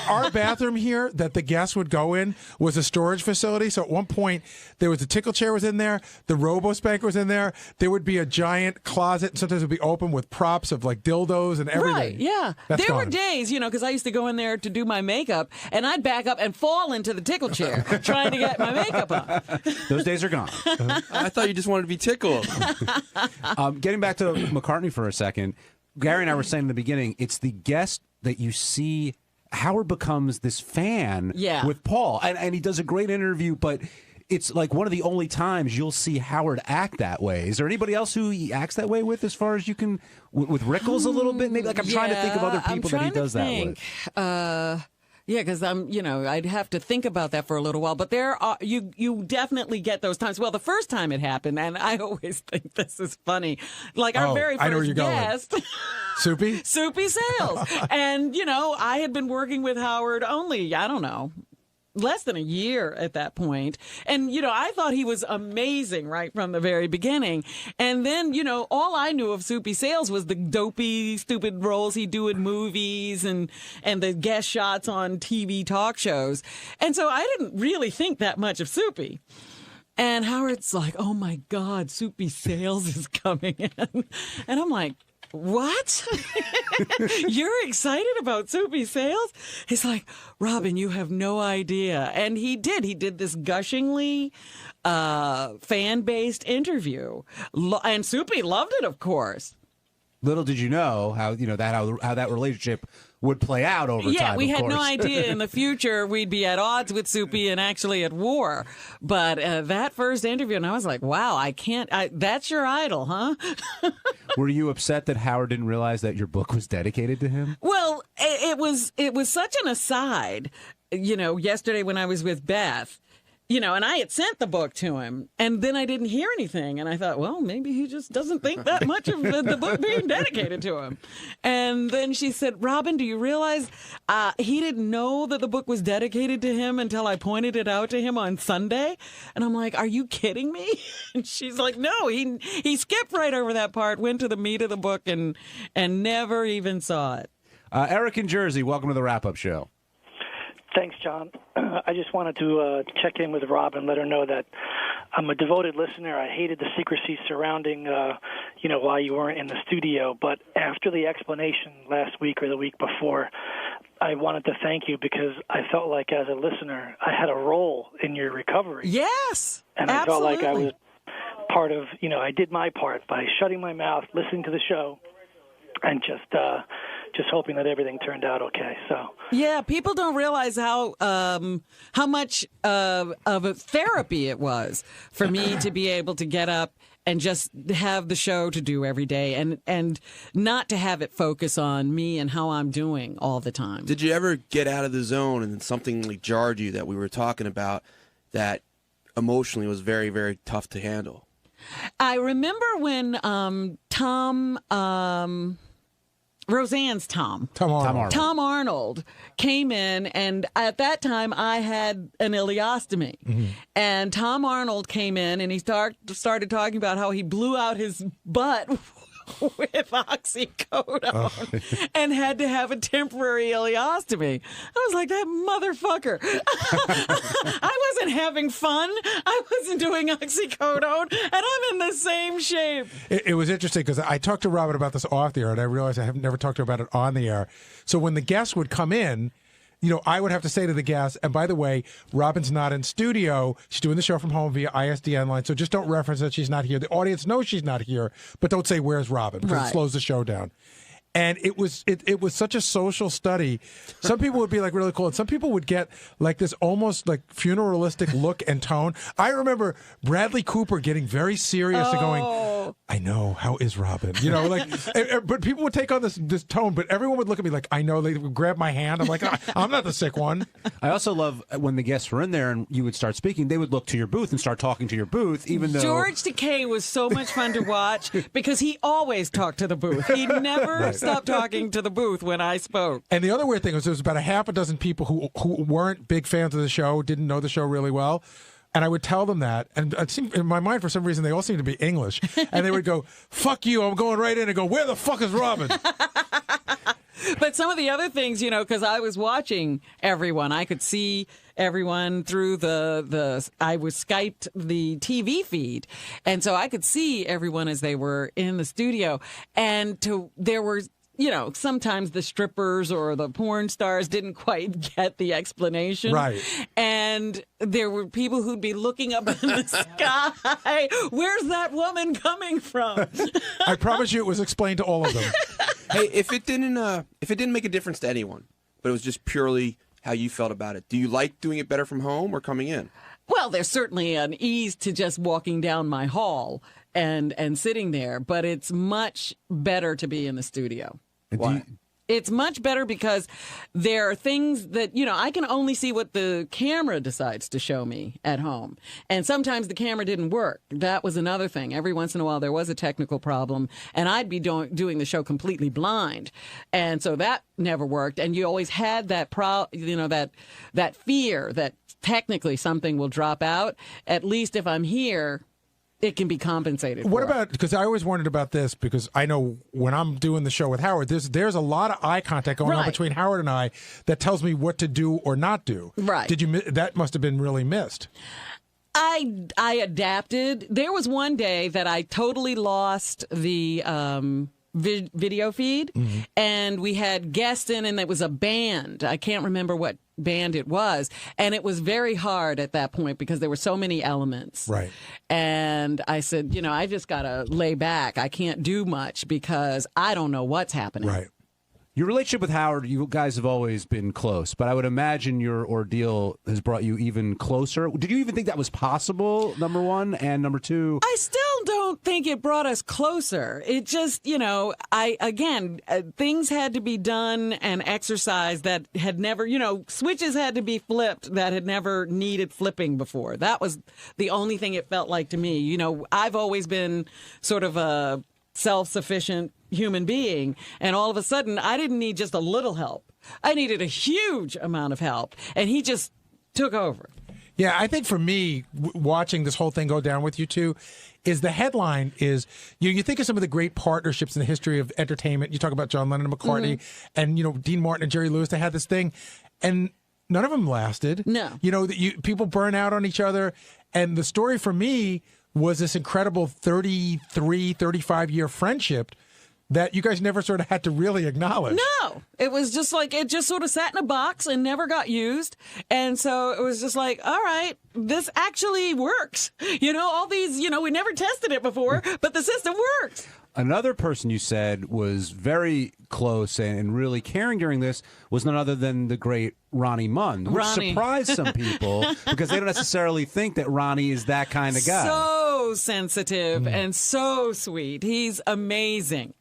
Our bathroom here that the guests would go in was a storage facility. So at one point, there was a tickle chair was in there, the Robo-Spank was in there, there would be a giant closet, and sometimes it would be open with props of like dildos and everything. Right, yeah. That's there were gone. days, because I used to go in there to do my makeup, and I'd back up and fall into the tickle chair trying to get my makeup on. Those days are gone. I thought you just wanted to be tickled. Getting back to McCartney for a second, Gary and I were saying in the beginning, it's the guest that you see. Howard becomes this fan with Paul, and he does a great interview, but it's like one of the only times you'll see Howard act that way. Is there anybody else who he acts that way with, as far as you can, with Rickles a little bit? Maybe I'm trying to think of other people that he does that with. Yeah, because I'd have to think about that for a little while. But there are you definitely get those times. Well, the first time it happened, and I always think this is funny. Like our very first guest, Soupy Sales, and I had been working with Howard only, I don't know, less than a year at that point. And, I thought he was amazing right from the very beginning. And then, all I knew of Soupy Sales was the dopey, stupid roles he'd do in movies and the guest shots on TV talk shows. And so I didn't really think that much of Soupy. And Howard's like, oh my God, Soupy Sales is coming in. And I'm like, what? You're excited about Soupy Sales? He's like, Robin, you have no idea. And he did. He did this gushingly fan-based interview. And Soupy loved it, of course. Little did you know how that relationship would play out over time. Yeah, we had course. no idea in the future we'd be at odds with Soupy and actually at war. But that first interview, and I was like, wow, that's your idol, huh? Were you upset that Howard didn't realize that your book was dedicated to him? Well, it was such an aside, yesterday when I was with Beth. And I had sent the book to him, and then I didn't hear anything. And I thought, well, maybe he just doesn't think that much of the book being dedicated to him. And then she said, Robin, do you realize he didn't know that the book was dedicated to him until I pointed it out to him on Sunday? And I'm like, are you kidding me? And she's like, no, he skipped right over that part, went to the meat of the book, and never even saw it. Eric in Jersey, welcome to the Wrap-Up Show. Thanks, John. I just wanted to check in with Robin, let her know that I'm a devoted listener. I hated the secrecy surrounding, why you weren't in the studio. But after the explanation last week or the week before, I wanted to thank you because I felt like as a listener, I had a role in your recovery. Yes, and I felt like I was part of, I did my part by shutting my mouth, listening to the show, and just hoping that everything turned out okay. So yeah, people don't realize how much of a therapy it was for me to be able to get up and just have the show to do every day, and not to have it focus on me and how I'm doing all the time. Did you ever get out of the zone and something like jarred you that we were talking about that emotionally was very, very tough to handle? I remember when Roseanne's Tom Arnold came in, and at that time I had an ileostomy. Mm-hmm. And Tom Arnold came in, and he started talking about how he blew out his butt with oxycodone and had to have a temporary ileostomy. I was like, that motherfucker. I wasn't having fun. I wasn't doing oxycodone, and I'm in the same shape. It was interesting because I talked to Robin about this off the air, and I realized I have never talked to her about it on the air. So when the guests would come in, I would have to say to the guests, and by the way, Robin's not in studio. She's doing the show from home via ISDN line, so just don't reference that she's not here. The audience knows she's not here, but don't say, where's Robin? Because it slows the show down. And it was such a social study. Some people would be like really cool, and some people would get like this almost like funeralistic look and tone. I remember Bradley Cooper getting very serious and going, "I know, how is Robin?" You know, like. But people would take on this tone, but everyone would look at me like, "I know." They would grab my hand. I'm like, "I'm not the sick one." I also love when the guests were in there and you would start speaking. They would look to your booth and start talking to your booth, even though George Takei was so much fun to watch because he always talked to the booth. He never stopped talking to the booth when I spoke. And the other weird thing was there was about a half a dozen people who weren't big fans of the show, didn't know the show really well. And I would tell them that, and it seemed, in my mind, for some reason, they all seemed to be English. And they would go, "Fuck you, I'm going right in," and go, "Where the fuck is Robin?" But some of the other things, you know, because I was watching everyone, I could see everyone through I was Skyped the TV feed. And so I could see everyone as they were in the studio. And there were, you know, sometimes the strippers or the porn stars didn't quite get the explanation. Right. And there were people who'd be looking up in the sky. Where's that woman coming from? I promise you it was explained to all of them. Hey, if it didn't make a difference to anyone, but it was just purely how you felt about it, do you like doing it better from home or coming in? Well, there's certainly an ease to just walking down my hall and sitting there, but it's much better to be in the studio. Why? It's much better because there are things that, you know, I can only see what the camera decides to show me at home. And sometimes the camera didn't work. That was another thing. Every once in a while there was a technical problem and I'd be doing the show completely blind. And so that never worked. And you always had that that fear that technically something will drop out. At least if I'm here, it can be compensated What for. about, because I always wondered about this, because I know when I'm doing the show with Howard, there's a lot of eye contact going on between Howard and I that tells me what to do or not do. Right. That must have been really missed. I adapted. There was one day that I totally lost the video feed, and we had guests in, and it was a band. I can't remember what band it was, and it was very hard at that point because there were so many elements. Right. And I said, you know, I just got to lay back. I can't do much because I don't know what's happening. Right. Your relationship with Howard, you guys have always been close, but I would imagine your ordeal has brought you even closer. Did you even think that was possible, number one? And number two? I still don't think it brought us closer. It just, you know, things had to be done and exercised that had never, you know, switches had to be flipped that had never needed flipping before. That was the only thing it felt like to me. You know, I've always been sort of a self-sufficient human being, and all of a sudden I didn't need just a little help. I needed a huge amount of help, and he just took over. Yeah, I think for me, watching this whole thing go down with you two, is the headline is, you think of some of the great partnerships in the history of entertainment. You talk about John Lennon and McCartney, and, you know, Dean Martin and Jerry Lewis, they had this thing, and none of them lasted. No. You know, people burn out on each other, and the story for me was this incredible 33, 35-year friendship that you guys never sort of had to really acknowledge. No, it was just like, it just sort of sat in a box and never got used. And so it was just like, all right, this actually works. You know, all these, you know, we never tested it before, but the system works. Another person you said was very close and really caring during this was none other than the great Ronnie Mund, which surprised some people because they don't necessarily think that Ronnie is that kind of guy. So sensitive and so sweet. He's amazing.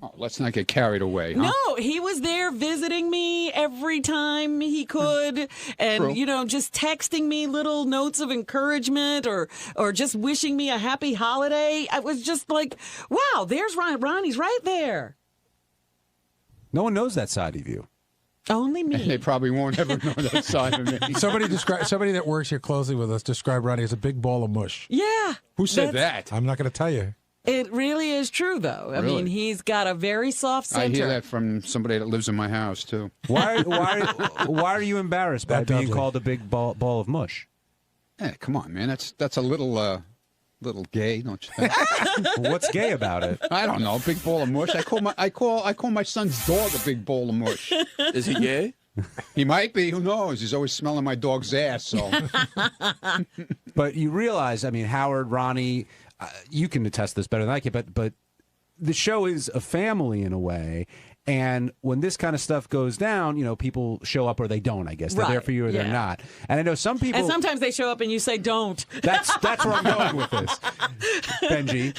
Oh, let's not get carried away. Huh? No, he was there visiting me every time he could, and True. you know, just texting me little notes of encouragement or just wishing me a happy holiday. I was just like, wow, there's Ronnie. Ronnie's right there. No one knows that side of you. Only me. They probably won't ever know that side of me. Somebody that works here closely with us described Ronnie as a big ball of mush. Yeah. Who said that? I'm not going to tell you. It really is true, though. I mean, he's got a very soft center. I hear that from somebody that lives in my house, too. Why are you embarrassed by being called a big ball of mush? Hey, come on, man. That's a little gay, don't you think? What's gay about it? I don't know. Big ball of mush. I call my son's dog a big bowl of mush. Is he gay? He might be. Who knows? He's always smelling my dog's ass. So. But you realize, I mean, Howard, Ronnie, you can attest this better than I can, but the show is a family in a way. And when this kind of stuff goes down, people show up or they don't, I guess. They're there for you or they're not. And I know some people... And sometimes they show up and you say, don't. That's where I'm going with this, Benji.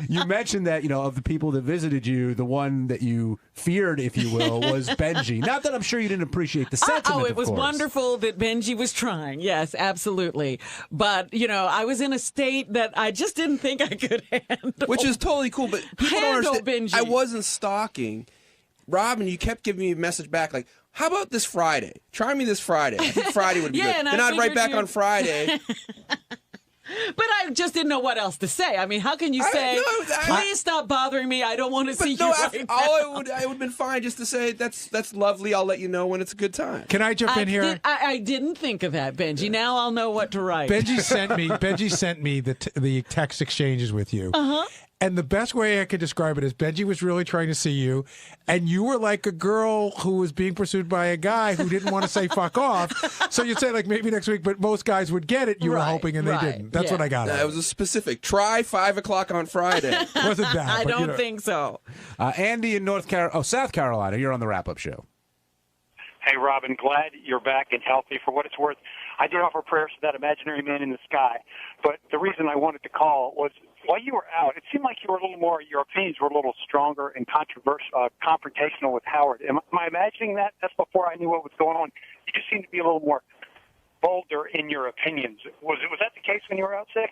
You mentioned that, of the people that visited you, the one that you feared, if you will, was Benji. Not that I'm sure you didn't appreciate the sentiment, it was wonderful that Benji was trying. Yes, absolutely. But, I was in a state that I just didn't think I could handle. Which is totally cool, but people don't understand. Benji. I wasn't stalking. Robin, you kept giving me a message back like, how about this Friday? Try me this Friday. I think Friday would be good. Then I'd write back on Friday. But I just didn't know what else to say. I mean, how can you say, please stop bothering me. I don't want to see you right now. I would have been fine just to say, that's lovely. I'll let you know when it's a good time. Can I jump in here? I didn't think of that, Benji. Yeah. Now I'll know what to write. Benji sent me the text exchanges with you. Uh-huh. And the best way I could describe it is Benji was really trying to see you, and you were like a girl who was being pursued by a guy who didn't want to say fuck off. So you'd say, like, maybe next week, but most guys would get it. You were hoping, and they didn't. That's what I got. It was a specific. Try 5 o'clock on Friday. Wasn't that? I don't think so. Andy in South Carolina, you're on the wrap-up show. Hey, Robin, glad you're back and healthy. For what it's worth, I did offer prayers for that imaginary man in the sky. But the reason I wanted to call was while you were out, it seemed like you were a little more, your opinions were a little stronger and confrontational with Howard. Am I imagining that? That's before I knew what was going on. You just seemed to be a little more bolder in your opinions. Was that the case when you were out sick?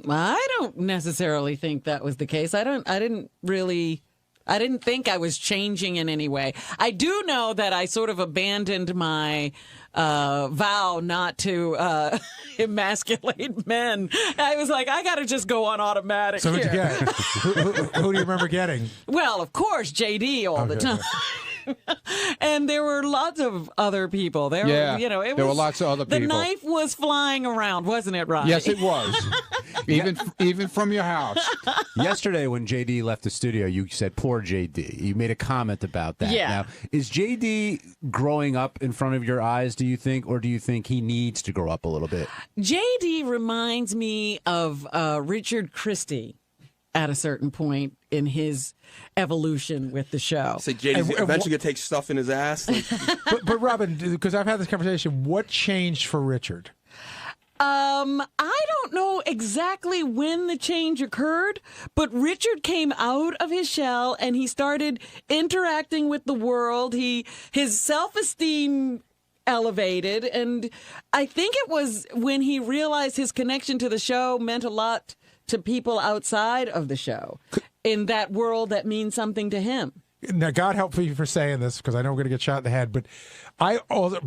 I don't necessarily think that was the case. I didn't think I was changing in any way. I do know that I sort of abandoned my vow not to emasculate men. I was like, I got to just go on automatic. So who'd you get? Who do you remember getting? Well, of course, JD all the time. And there were lots of other people. There were lots of other people. The knife was flying around, wasn't it, Ronnie? Yes, it was. even from your house. Yesterday, when JD left the studio, you said, poor JD. You made a comment about that. Yeah. Now, is JD growing up in front of your eyes, do you think, or do you think he needs to grow up a little bit? JD reminds me of Richard Christie at a certain point in his evolution with the show. So JD's eventually going to take stuff in his ass. But Robin, because I've had this conversation, what changed for Richard? I don't know exactly when the change occurred, but Richard came out of his shell and he started interacting with the world. His self-esteem elevated, and I think it was when he realized his connection to the show meant a lot to people outside of the show in that world that means something to him. Now, God help me for saying this because I know we're going to get shot in the head, but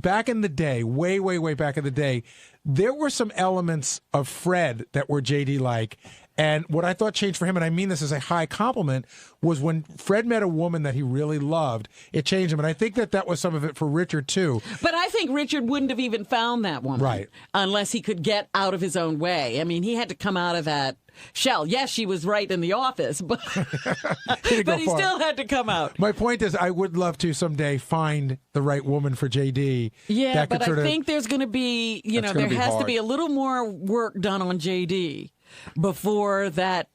back in the day, way, way, way back in the day, there were some elements of Fred that were JD-like. And what I thought changed for him, and I mean this as a high compliment, was when Fred met a woman that he really loved, it changed him. And I think that was some of it for Richard, too. But I think Richard wouldn't have even found that woman unless he could get out of his own way. I mean, he had to come out of that shell. Yes, she was right in the office, but he still had to come out. My point is, I would love to someday find the right woman for JD. Yeah, but I think there's going to be, there has to be a little more work done on JD before that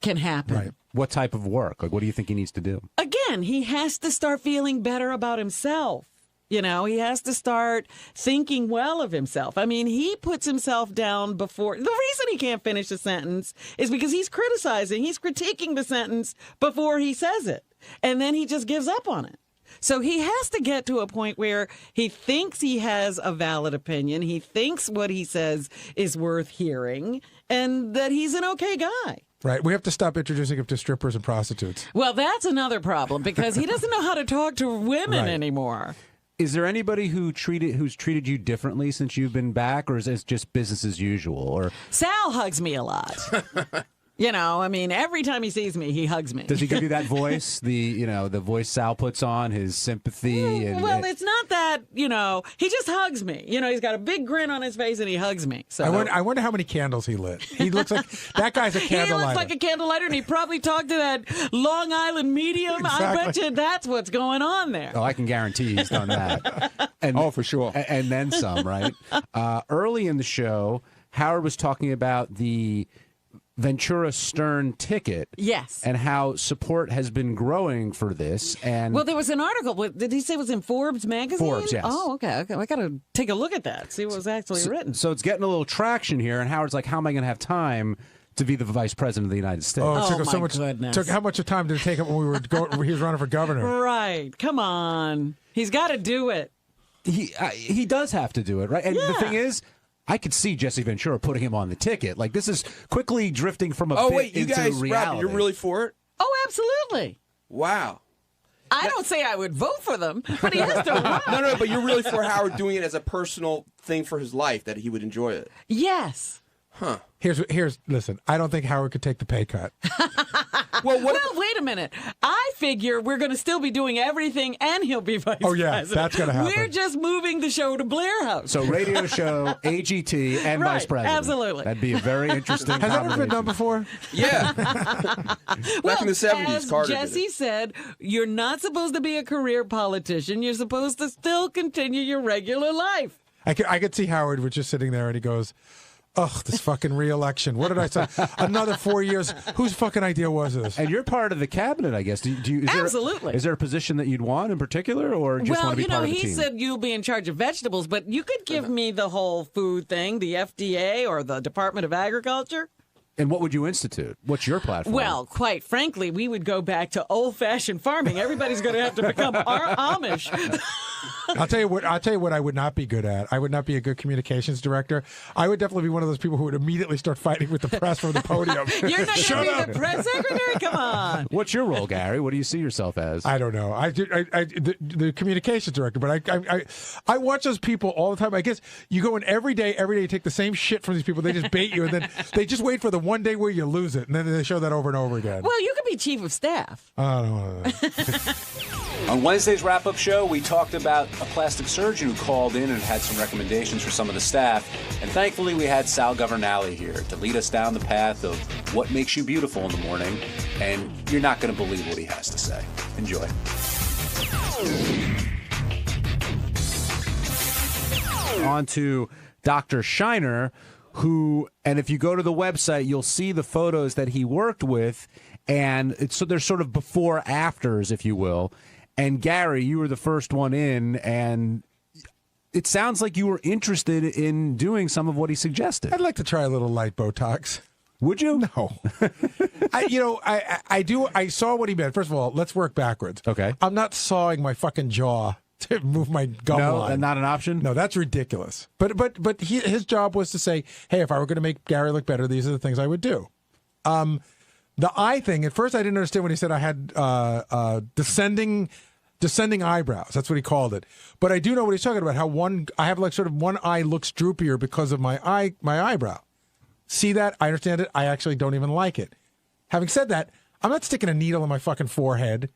can happen. Right. What type of work? Like, what do you think he needs to do? Again, he has to start feeling better about himself. He has to start thinking well of himself. I mean, he puts himself down before. The reason he can't finish a sentence is because he's critiquing the sentence before he says it. And then he just gives up on it. So he has to get to a point where he thinks he has a valid opinion. He thinks what he says is worth hearing and that he's an okay guy. Right. We have to stop introducing him to strippers and prostitutes. Well, that's another problem because he doesn't know how to talk to women anymore. Is there anybody who's treated you differently since you've been back, or is it just business as usual? Or Sal hugs me a lot. I mean, every time he sees me, he hugs me. Does he give you that voice? The voice Sal puts on, his sympathy? Well, it's not that, he just hugs me. He's got a big grin on his face and he hugs me. So I wonder how many candles he lit. He looks like, that guy's a candlelighter. He looks like a candlelighter, and he probably talked to that Long Island medium. Exactly. I bet you that's what's going on there. Oh, I can guarantee he's done that. For sure. And then some, right? Early in the show, Howard was talking about the Ventura Stern ticket. Yes. And how support has been growing for this. And Well, there was an article. Did he say it was in Forbes magazine? Forbes, yes. Oh, okay. I got to take a look at that, see what was actually written. So it's getting a little traction here, and Howard's like, how am I going to have time to be the vice president of the United States? Oh, it took us so much. goodness. How much time did it take him when he was running for governor? Right. Come on. He's got to do it. He does have to do it, right? And the thing is, I could see Jesse Ventura putting him on the ticket. Like, this is quickly drifting from a bit you into guys, reality. Robin, you're really for it? Oh, absolutely. Wow. I don't say I would vote for them, but he has to run. No, but you're really for Howard doing it as a personal thing for his life, that he would enjoy it. Yes. Huh. Listen, I don't think Howard could take the pay cut. Well, wait a minute. I figure we're going to still be doing everything, and he'll be vice president. That's going to happen. We're just moving the show to Blair House. So radio show, AGT, and vice president. Absolutely. That'd be a very interesting Has that ever been done before? Yeah. Back in the 70s, as Carter Jesse did it. said, you're not supposed to be a career politician. You're supposed to still continue your regular life. I could see Howard was just sitting there and he goes, ugh, this fucking re-election. What did I say? Another 4 years. Whose fucking idea was this? And you're part of the cabinet, I guess. Absolutely. Is there a position that you'd want in particular, or just want to be part of the team? He said you'll be in charge of vegetables, but you could give me the whole food thing, the FDA or the Department of Agriculture. And what would you institute? What's your platform? Well, quite frankly, we would go back to old-fashioned farming. Everybody's going to have to become Amish. I'll tell you what I would not be good at. I would not be a good communications director. I would definitely be one of those people who would immediately start fighting with the press from the podium. You're not going to be the press secretary? Come on. What's your role, Gary? What do you see yourself as? I don't know. The communications director, but I watch those people all the time. I guess you go in every day, you take the same shit from these people. They just bait you, and then they just wait for the one day where you lose it, and then they show that over and over again. Well, you could be chief of staff. I don't know. On Wednesday's wrap-up show, we talked about a plastic surgeon who called in and had some recommendations for some of the staff. And thankfully, we had Sal Governale here to lead us down the path of what makes you beautiful in the morning. And you're not going to believe what he has to say. Enjoy. On to Dr. Shiner, who, and if you go to the website, you'll see the photos that he worked with, and so they're sort of before afters, if you will. And Gary, you were the first one in, and it sounds like you were interested in doing some of what he suggested. I'd like to try a little light Botox. Would you? No. I saw what he meant. First of all, let's work backwards. Okay. I'm not sawing my fucking jaw to move my gum line. No, not an option? No, that's ridiculous. But his job was to say, hey, if I were going to make Gary look better, these are the things I would do. The eye thing, at first I didn't understand when he said I had descending eyebrows. That's what he called it. But I do know what he's talking about, how I have like sort of one eye looks droopier because of my eyebrow. See that? I understand it. I actually don't even like it. Having said that, I'm not sticking a needle in my fucking forehead.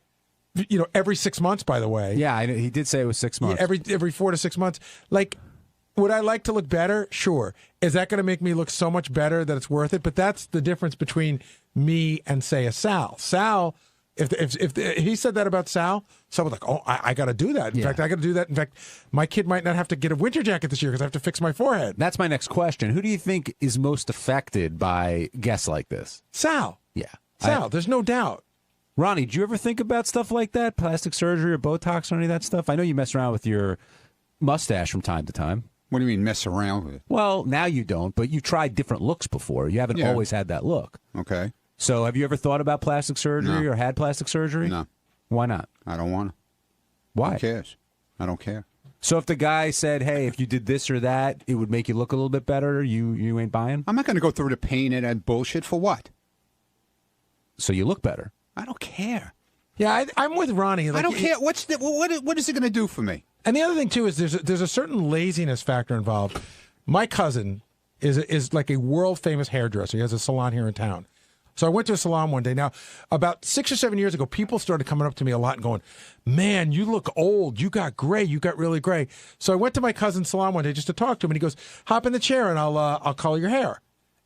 Every 6 months, by the way. Yeah, he did say it was 6 months. Yeah, every 4 to 6 months. Like, would I like to look better? Sure. Is that going to make me look so much better that it's worth it? But that's the difference between me and, say, a Sal. Sal, if he said that about Sal, someone was like, oh, I got to do that. In fact, I got to do that. In fact, my kid might not have to get a winter jacket this year because I have to fix my forehead. That's my next question. Who do you think is most affected by guests like this? Sal. Yeah. Sal, there's no doubt. Ronnie, do you ever think about stuff like that? Plastic surgery or Botox or any of that stuff? I know you mess around with your mustache from time to time. What do you mean mess around with it? Well, now you don't, but you tried different looks before. You haven't always had that look. Okay. So have you ever thought about plastic surgery or had plastic surgery? No. Why not? I don't want to. Why? Who cares? I don't care. So if the guy said, hey, if you did this or that, it would make you look a little bit better, you ain't buying? I'm not going to go through the pain and that bullshit for what? So you look better. I don't care. Yeah, I'm with Ronnie. Like, I don't care. What is it going to do for me? And the other thing, too, is there's a certain laziness factor involved. My cousin is like a world-famous hairdresser. He has a salon here in town. So I went to a salon one day. Now, about 6 or 7 years ago, people started coming up to me a lot and going, man, you look old. You got gray. You got really gray. So I went to my cousin's salon one day just to talk to him. And he goes, hop in the chair and I'll color your hair.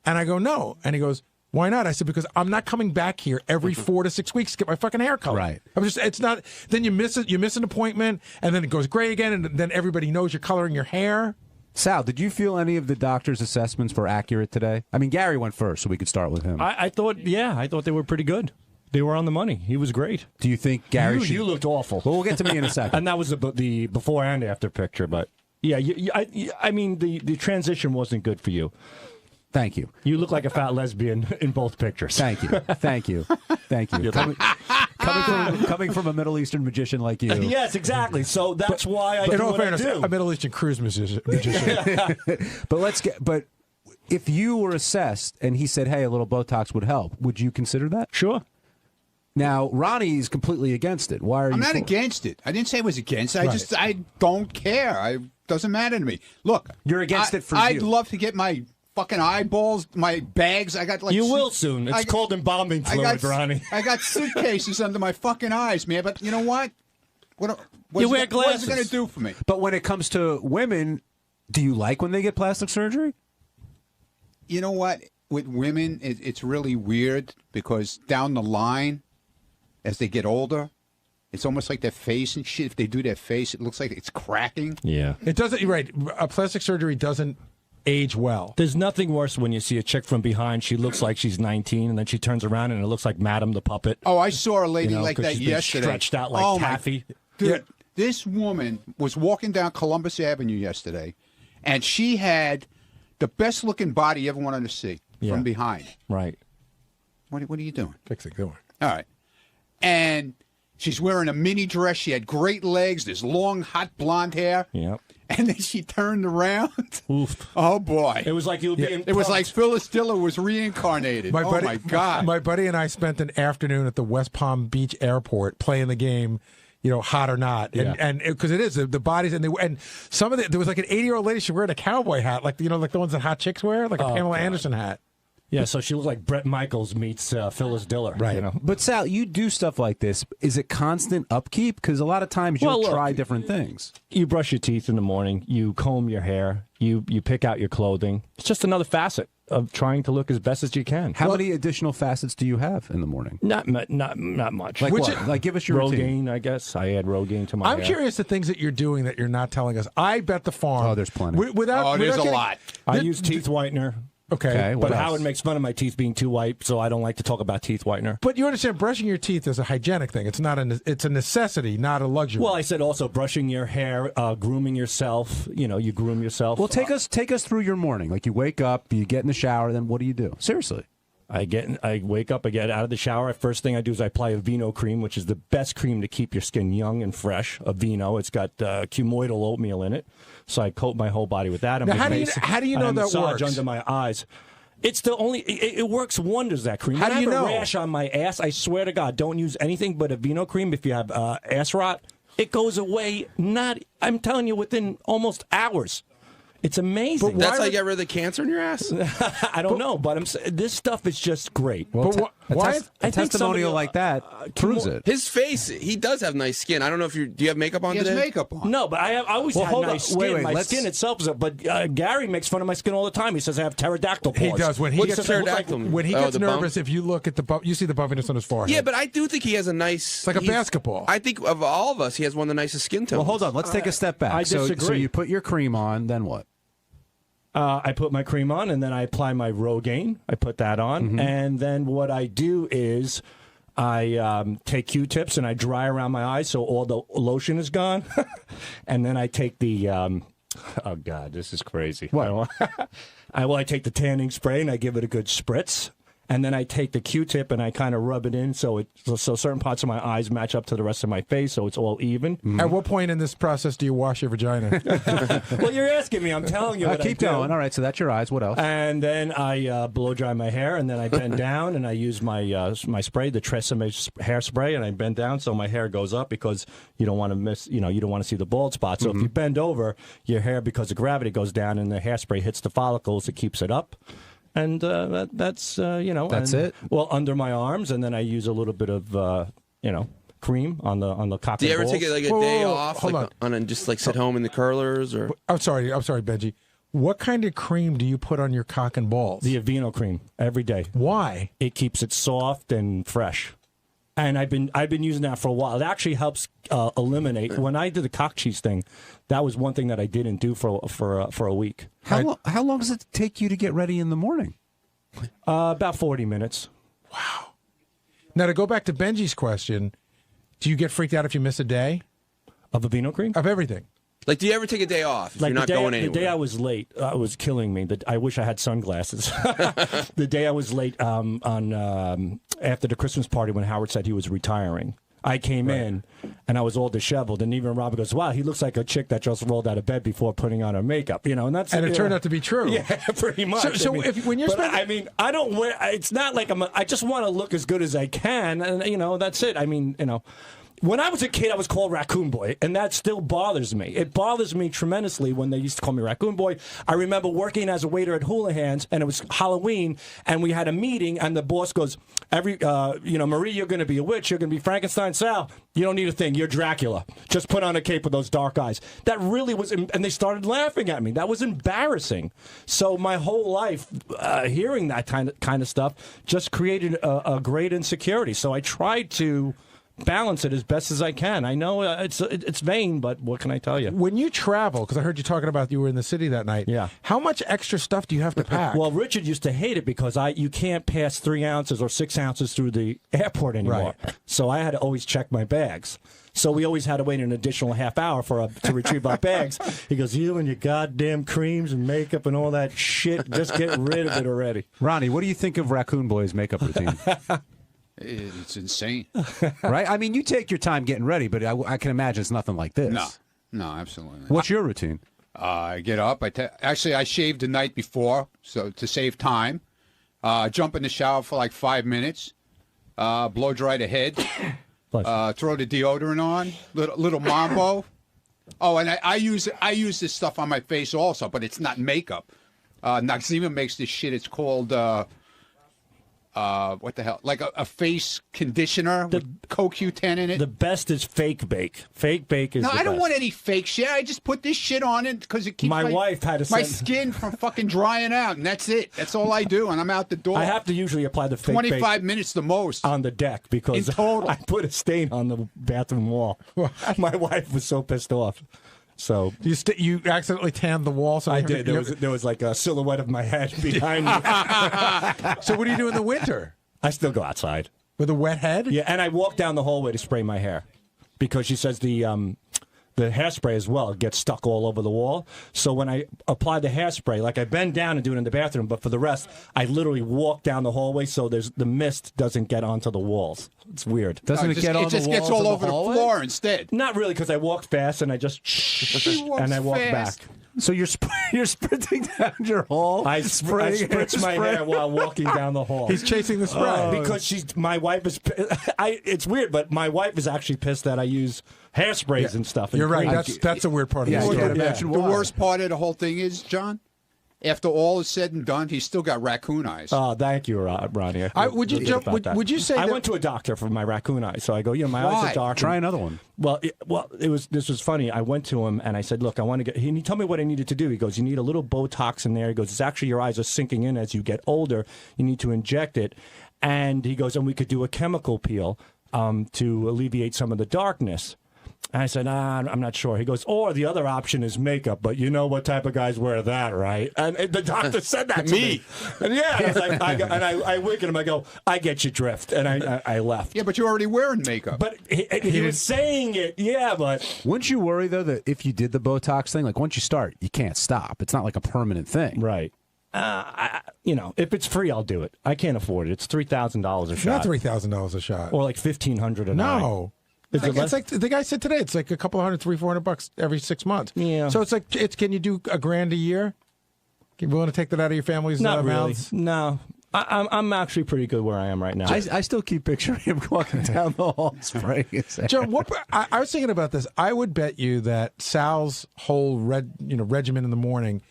And I go, no. And he goes, why not? I said, because I'm not coming back here every 4 to 6 weeks to get my fucking hair colored. Right. It's not, then you miss it. You miss an appointment and then it goes gray again. And then everybody knows you're coloring your hair. Sal, did you feel any of the doctor's assessments were accurate today? I mean, Gary went first, so we could start with him. I thought they were pretty good. They were on the money. He was great. Do you think Gary You looked awful. Well, we'll get to me in a second. And that was the before and after picture, but yeah, I mean, the transition wasn't good for you. Thank you. You look like a fat lesbian in both pictures. Thank you. Thank you. Thank you. Coming from a Middle Eastern magician like you. Yes, exactly. So that's why I in do all what fairness, I do. a Middle Eastern cruise magician. But if you were assessed and he said, hey, a little Botox would help, would you consider that? Sure. Now, Ronnie's completely against it. Why are you? I'm not against it. I didn't say I was against it. I don't care. It doesn't matter to me. Look, you're against it for I'd love to get my fucking eyeballs, my bags. I got like you will soon. It's called embalming fluid, Ronnie. I got suitcases under my fucking eyes, man. But you know what? What you wear What glasses. is it going to do for me? But when it comes to women, do you like when they get plastic surgery? You know what? With women, it's really weird because down the line, as they get older, it's almost like their face and shit. If they do their face, it looks like it's cracking. Yeah. It doesn't. You're right. A plastic surgery doesn't age well. There's nothing worse when you see a chick from behind. She looks like she's 19, and then she turns around and it looks like Madame the Puppet. Oh, I saw a lady You know, like 'cause that she's been yesterday. stretched out like taffy. Dude, this woman was walking down Columbus Avenue yesterday, and she had the best looking body you ever wanted to see from behind. Right. What are you doing? Fixing the door. All right. And she's wearing a mini dress. She had great legs. This long, hot blonde hair. Yep. And then she turned around. Oof. Oh, boy. It was like you were being It was punked. like Phyllis Diller was reincarnated. My buddy, my God. My buddy and I spent an afternoon at the West Palm Beach airport playing the game, hot or not, and because it is the bodies and some of there was like an 80-year-old lady. She wearing a cowboy hat, like the ones that hot chicks wear, like a Pamela Anderson hat. Yeah, so she looked like Bret Michaels meets Phyllis Diller. Right. But Sal, you do stuff like this. Is it constant upkeep? Because a lot of times you'll try different things. You brush your teeth in the morning. You comb your hair. You pick out your clothing. It's just another facet of trying to look as best as you can. How many additional facets do you have in the morning? Not much. Like what? Like give us your routine. Rogaine, I guess. I add Rogaine to my I'm hair. curious the things that you're doing that you're not telling us. I bet the farm. Oh, there's plenty. There's a lot. I use teeth whitener. Okay, but Howard makes fun of my teeth being too white, so I don't like to talk about teeth whitener. But you understand, brushing your teeth is a hygienic thing. It's not it's a necessity, not a luxury. Well, I said also brushing your hair, grooming yourself. You groom yourself. Well, take us through your morning. Like you wake up, you get in the shower, then what do you do? Seriously. I wake up, I get out of the shower. First thing I do is I apply a Vino cream, which is the best cream to keep your skin young and fresh. A Vino, it's got cumoidal oatmeal in it, so I coat my whole body with that. Now, how do you know that massage works? under my eyes. It's the only. It works wonders. That cream. How do you I have know? a rash on my ass. I swear to God, don't use anything but a Vino cream if you have ass rot. It goes away. I'm telling you, within almost hours. It's amazing. But that's how you get rid of the cancer in your ass? I don't know, but this stuff is just great. Well, I a testimonial like that proves it. His face, he does have nice skin. I don't know if do you have makeup on He has today? makeup on. No, but I always Well, had hold nice on. skin. Wait, my let's- skin itself is but Gary makes fun of my skin all the time. He says I have pterodactyl paws. He does when he What's gets pterodactyl? when he Oh, gets the nervous. bump? If you look at you see the buffiness on his forehead. Yeah, but I do think he has a nice... It's like a basketball. I think of all of us, he has one of the nicest skin tones. Well, hold on. Let's take a step back. I So disagree. you put your cream on, then what? I put my cream on, and then I apply my Rogaine. I put that on, and then what I do is I take Q-tips and I dry around my eyes so all the lotion is gone, and then I take the oh God, this is crazy. What? I take the tanning spray and I give it a good spritz. And then I take the Q-tip and I kind of rub it in so certain parts of my eyes match up to the rest of my face, so it's all even. At what point in this process do you wash your vagina? Well, you're asking me. I'm telling you. What Keep I do. going. All right, so that's your eyes. What else? And then I blow dry my hair, and then I bend down and I use my my spray, the Tresemme hairspray, and I bend down so my hair goes up because you don't want to miss, you don't want to see the bald spot. So if you bend over, your hair, because of gravity, goes down, and the hairspray hits the follicles. It keeps it up. And that's That's it? Well, under my arms, and then I use a little bit of cream on the cock. Do you and ever balls. take like a Whoa, day whoa, whoa, off, hold like and just like sit home in the curlers, or? I'm sorry, Benji. What kind of cream do you put on your cock and balls? The Aveeno cream every day. Why? It keeps it soft and fresh. And I've been using that for a while. It actually helps eliminate. When I did the cock cheese thing, that was one thing that I didn't do for a week. How long does it take you to get ready in the morning? About 40 minutes. Wow. Now to go back to Benji's question, do you get freaked out if you miss a day of Aveeno cream? Of everything. Like, do you ever take a day off if Like you're not going anywhere? The day I was late, it was killing me. I wish I had sunglasses. The day I was late after the Christmas party when Howard said he was retiring, I came in and I was all disheveled, and even Robin goes, "Wow, he looks like a chick that just rolled out of bed before putting on her makeup." And it turned out to be true. Yeah, pretty much. So when you're spending, I don't wear. It's not like I just want to look as good as I can, and that's it. When I was a kid, I was called Raccoon Boy, and that still bothers me. It bothers me tremendously when they used to call me Raccoon Boy. I remember working as a waiter at Houlihan's, and it was Halloween, and we had a meeting, and the boss goes, Marie, you're going to be a witch. You're going to be Frankenstein. Sal, you don't need a thing. You're Dracula. Just put on a cape with those dark eyes. That really was, and they started laughing at me. That was embarrassing. So my whole life, hearing that kind of stuff just created a great insecurity. So I tried to balance it as best as I can. I know it's vain, but what can I tell you? When you travel, because I heard you talking about you were in the city that night. Yeah. How much extra stuff do you have to pack? Well, Richard used to hate it because you can't pass 3 ounces or 6 ounces through the airport anymore. Right. So I had to always check my bags. So we always had to wait an additional half hour to retrieve our bags. He goes, "You and your goddamn creams and makeup and all that shit, just get rid of it already." Ronnie, what do you think of Raccoon Boy's makeup routine? It's insane. Right? I mean, you take your time getting ready, but I can imagine it's nothing like this. No, absolutely not. What's your routine? I get up. Actually, I shaved the night before, so to save time. Jump in the shower for like 5 minutes. Blow dry the head. Throw the deodorant on. Little mambo. Oh, and I use this stuff on my face also, but it's not makeup. Noxzema makes this shit. It's called what the hell? Like a face conditioner with CoQ10 in it. The best is Fake Bake. Fake Bake is No, the I don't best. want any fake shit. I just put this shit on it because it keeps My wife had to my send- skin from fucking drying out, and that's it. That's all I do, and I'm out the door. I have to usually apply the Fake 25 Bake minutes the most on the deck because in total. I put a stain on the bathroom wall. My wife was so pissed off. So you accidentally tanned the wall. So I did. There was like a silhouette of my head behind me. So what do you do in the winter? I still go outside with a wet head. Yeah, and I walk down the hallway to spray my hair because she says the hairspray as well gets stuck all over the wall. So when I apply the hairspray, like I bend down and do it in the bathroom, but for the rest, I literally walk down the hallway so the mist doesn't get onto the walls. It's weird. Doesn't it get on the walls? It just gets all over the floor instead. Not really, because I walk fast and I just and I walk fast. back. So you're sprinting down your hall. I spritz my hair while walking down the hall. He's chasing the spray because my wife is. It's weird, but my wife is actually pissed that I use hairsprays and stuff. And You're right. creams. That's a weird part of You the know what story. the worst part of the whole thing is, John? After all is said and done, he's still got raccoon eyes. Oh, thank you, Ronnie. Would you say I that- went to a doctor for my raccoon eyes? So I go, my Why? eyes are dark. Try another one. Well, this was funny. I went to him and I said, look, I want to get. He told me what I needed to do. He goes, you need a little Botox in there. He goes, it's actually your eyes are sinking in as you get older. You need to inject it. And he goes, and we could do a chemical peel to alleviate some of the darkness. And I said, I'm not sure. He goes, or the other option is makeup, but you know what type of guys wear that, right? And the doctor said that to me. And yeah, I was like, I wink at him. I go, I get your drift. And I left. Yeah, but you're already wearing makeup. But he was saying it, yeah, but... Wouldn't you worry, though, that if you did the Botox thing, like once you start, you can't stop. It's not like a permanent thing. Right. If it's free, I'll do it. I can't afford it. It's $3,000 a It's shot. not $3,000 a shot. Or like $1,500 a night. No. Is it It's less? like the guy said today. It's like a couple $100, $300-400 every 6 months. Yeah. So it's like can you do $1,000 a year? You willing to take that out of your family's Not really. mouths? No. I'm actually pretty good where I am right now. I still keep picturing him walking down the hall spraying his hair. Joe, I was thinking about this. I would bet you that Sal's whole regimen in the morning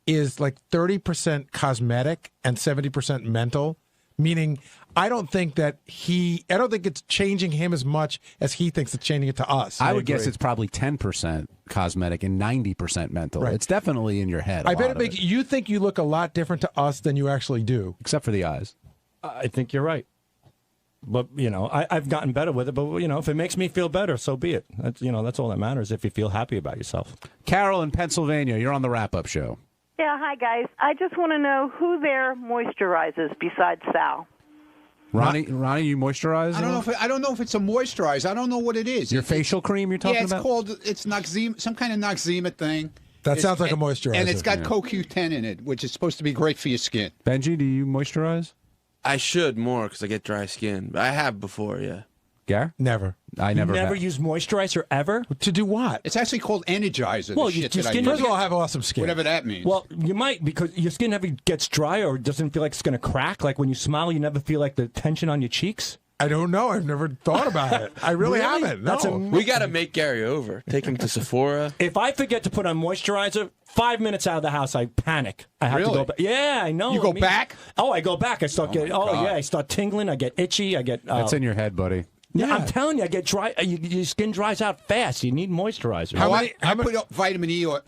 is like 30% cosmetic and 70% mental. Meaning, I don't think it's changing him as much as he thinks it's changing it to us. I would guess it's probably 10% cosmetic and 90% mental. Right. It's definitely in your head. I bet it makes you think you look a lot different to us than you actually do. Except for the eyes. I think you're right. But I've gotten better with it. But if it makes me feel better, so be it. That's all that matters. If you feel happy about yourself. Carol in Pennsylvania, you're on the wrap-up show. Yeah, hi guys. I just want to know who there moisturizes besides Sal. Ronnie, you moisturize? I don't know if it's a moisturizer. I don't know what it is. Your facial cream you're talking about? It's Noxzema, some kind of Noxzema thing. That sounds like a moisturizer. And it's got CoQ10 in it, which is supposed to be great for your skin. Benji, do you moisturize? I should more because I get dry skin. But I have before, yeah. Gar? Never. I never Never have. use moisturizer ever? To do what? It's actually called Energizer. Well, the your shit that I skin use. First of all, I have awesome skin. Whatever that means. Well, you might because your skin never gets dry or doesn't feel like it's going to crack. Like when you smile, you never feel like the tension on your cheeks. I don't know. I've never thought about it. I really haven't. No. We got to make Gary over. Take him to Sephora. If I forget to put on moisturizer, 5 minutes out of the house, I panic. I have to go back. Yeah, I know. You go back? Oh, I go back. I start getting. God. I start tingling. I get itchy. I get. That's in your head, buddy. Yeah, I'm telling you, I get dry. Your skin dries out fast. You need moisturizer. I put up vitamin E oil.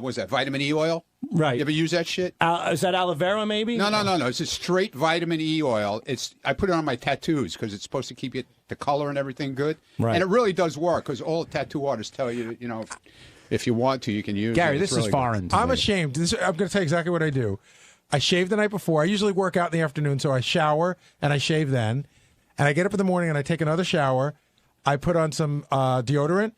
What's that? Vitamin E oil? Right. You ever use that shit? Is that aloe vera, maybe? No. It's a straight vitamin E oil. I put it on my tattoos because it's supposed to keep the color and everything good. Right. And it really does work because all the tattoo artists tell you, if you want to, you can use it. Gary, this is foreign to I'm me. ashamed. I'm going to tell you exactly what I do. I shave the night before. I usually work out in the afternoon, so I shower and I shave then. And I get up in the morning and I take another shower. I put on some deodorant.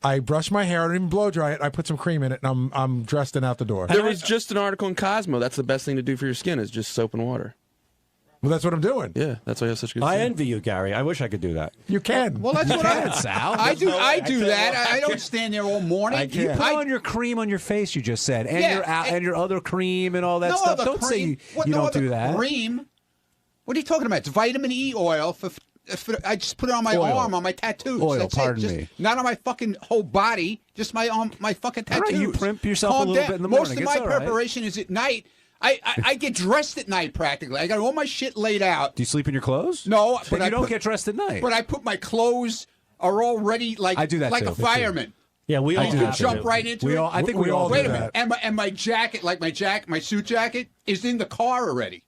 I brush my hair. I don't even blow dry it. I put some cream in it, and I'm dressed and out the door. There was just an article in Cosmo. That's the best thing to do for your skin is just soap and water. Well, that's what I'm doing. Yeah, that's why you have such good skin. I envy you, Gary. I wish I could do that. You can. Well, that's what I Sal. I do. I do that. I don't stand there all morning. You put on your cream on your face, you just said, and Yeah, your other cream and all that No stuff. other Don't say cream. you No don't other do that. Cream? What are you talking about? It's vitamin E oil. I just put it on my arm, on my tattoos. Oil, That's pardon it. me. Not on my fucking whole body, just my fucking All tattoos. right, you primp yourself Calm a little down. bit in the Most morning. of It's my all right. preparation is at night. I get dressed at night practically. I got all my shit laid out. Do you sleep in your clothes? No, But but you don't get dressed at night. But I put my clothes are all ready like I do that like too. a fireman. Yeah, we I all do You that can jump too. right into We it. all- I think we all Wait do a minute. that. And my jacket, my suit jacket, is in the car already.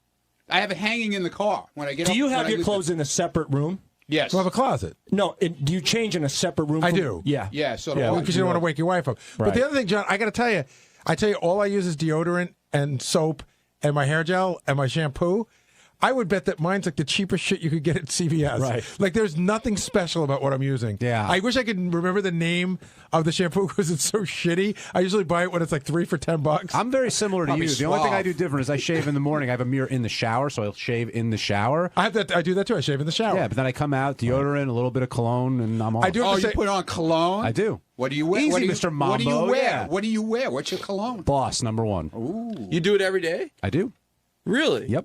I have it hanging in the car when I get. Do up, you when have I your leave clothes in a separate room? Yes. Do I have a closet? No. Do you change in a separate room? I from- do. Yeah. Yeah. So Yeah, because you don't want to wake your wife up. But Right. the other thing, John, I got to tell you, all I use is deodorant and soap and my hair gel and my shampoo. I would bet that mine's like the cheapest shit you could get at CVS. Right. Like there's nothing special about what I'm using. Yeah. I wish I could remember the name of the shampoo because it's so shitty. I usually buy it when it's like 3 for $10. I'm very similar to Probably you. The only thing I suave. do different is I shave in the morning. I have a mirror in the shower, so I'll shave in the shower. I do that too. I shave in the shower. Yeah, but then I come out, deodorant, a little bit of cologne, and I'm on. I do. Oh, you put on cologne? I do. What do you wear? Easy, what do you, Mr. What do you Mambo, wear? yeah. What do you wear? What's your cologne? Boss number one. Ooh. You do it every day? I do. Really? Yep.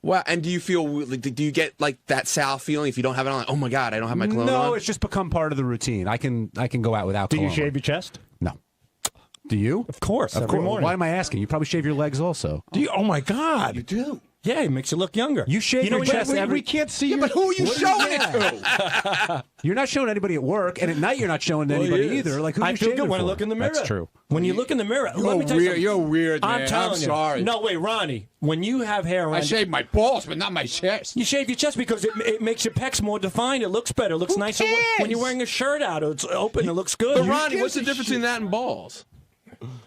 Wow. And do you feel like? Do you get like that Sal feeling if you don't have it on? Like, oh my God, I don't have my cologne on. No, it's just become part of the routine. I can go out without. Do you cologne. shave your chest? No. Do you? Of course. Of every course. morning. Why am I asking? You probably shave your legs also. Do you? Oh my God. You do. Yeah, it makes you look younger. You shave your chest every. We can't see Yeah, you. but who are you showing it to? You're not showing anybody at work, and at night you're not showing to anybody either. Like who I you feel shaving good when I for? look in the mirror. That's true. When you look in the mirror, let me tell you something. You're weird, man. I'm telling you. sorry. No, wait, Ronnie. When you have hair around, I shave my balls, but not my chest. you shave your chest because it makes your pecs more defined. It looks better. It looks nicer when cares? you're wearing a shirt out. It's open. It looks good. But Ronnie, what's the difference between that and balls?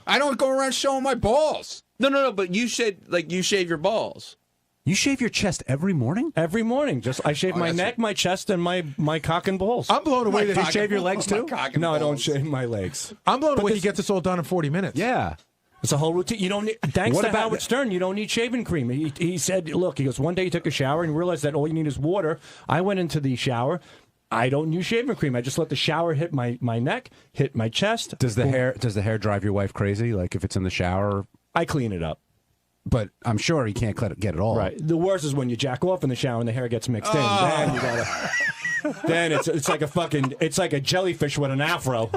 I don't go around showing my balls. No. But you shave your balls. You shave your chest every morning? Every morning. I shave my neck, my chest, and my cock and balls. I'm blown away that Do he you shave your legs too? No, I don't shave my legs. I'm blown away he gets this all done in 40 minutes. Yeah. It's a whole routine. You don't need, thanks What to about Howard Stern, you don't need shaving cream. He said, look, he goes, one day you took a shower and realized that all you need is water. I went into the shower. I don't use shaving cream. I just let the shower hit my neck, hit my chest. Does the hair drive your wife crazy? Like if it's in the shower? I clean it up. But I'm sure you can't get it all. Right. The worst is when you jack off in the shower and the hair gets mixed in. Then you gotta. Then it's like a jellyfish with an afro.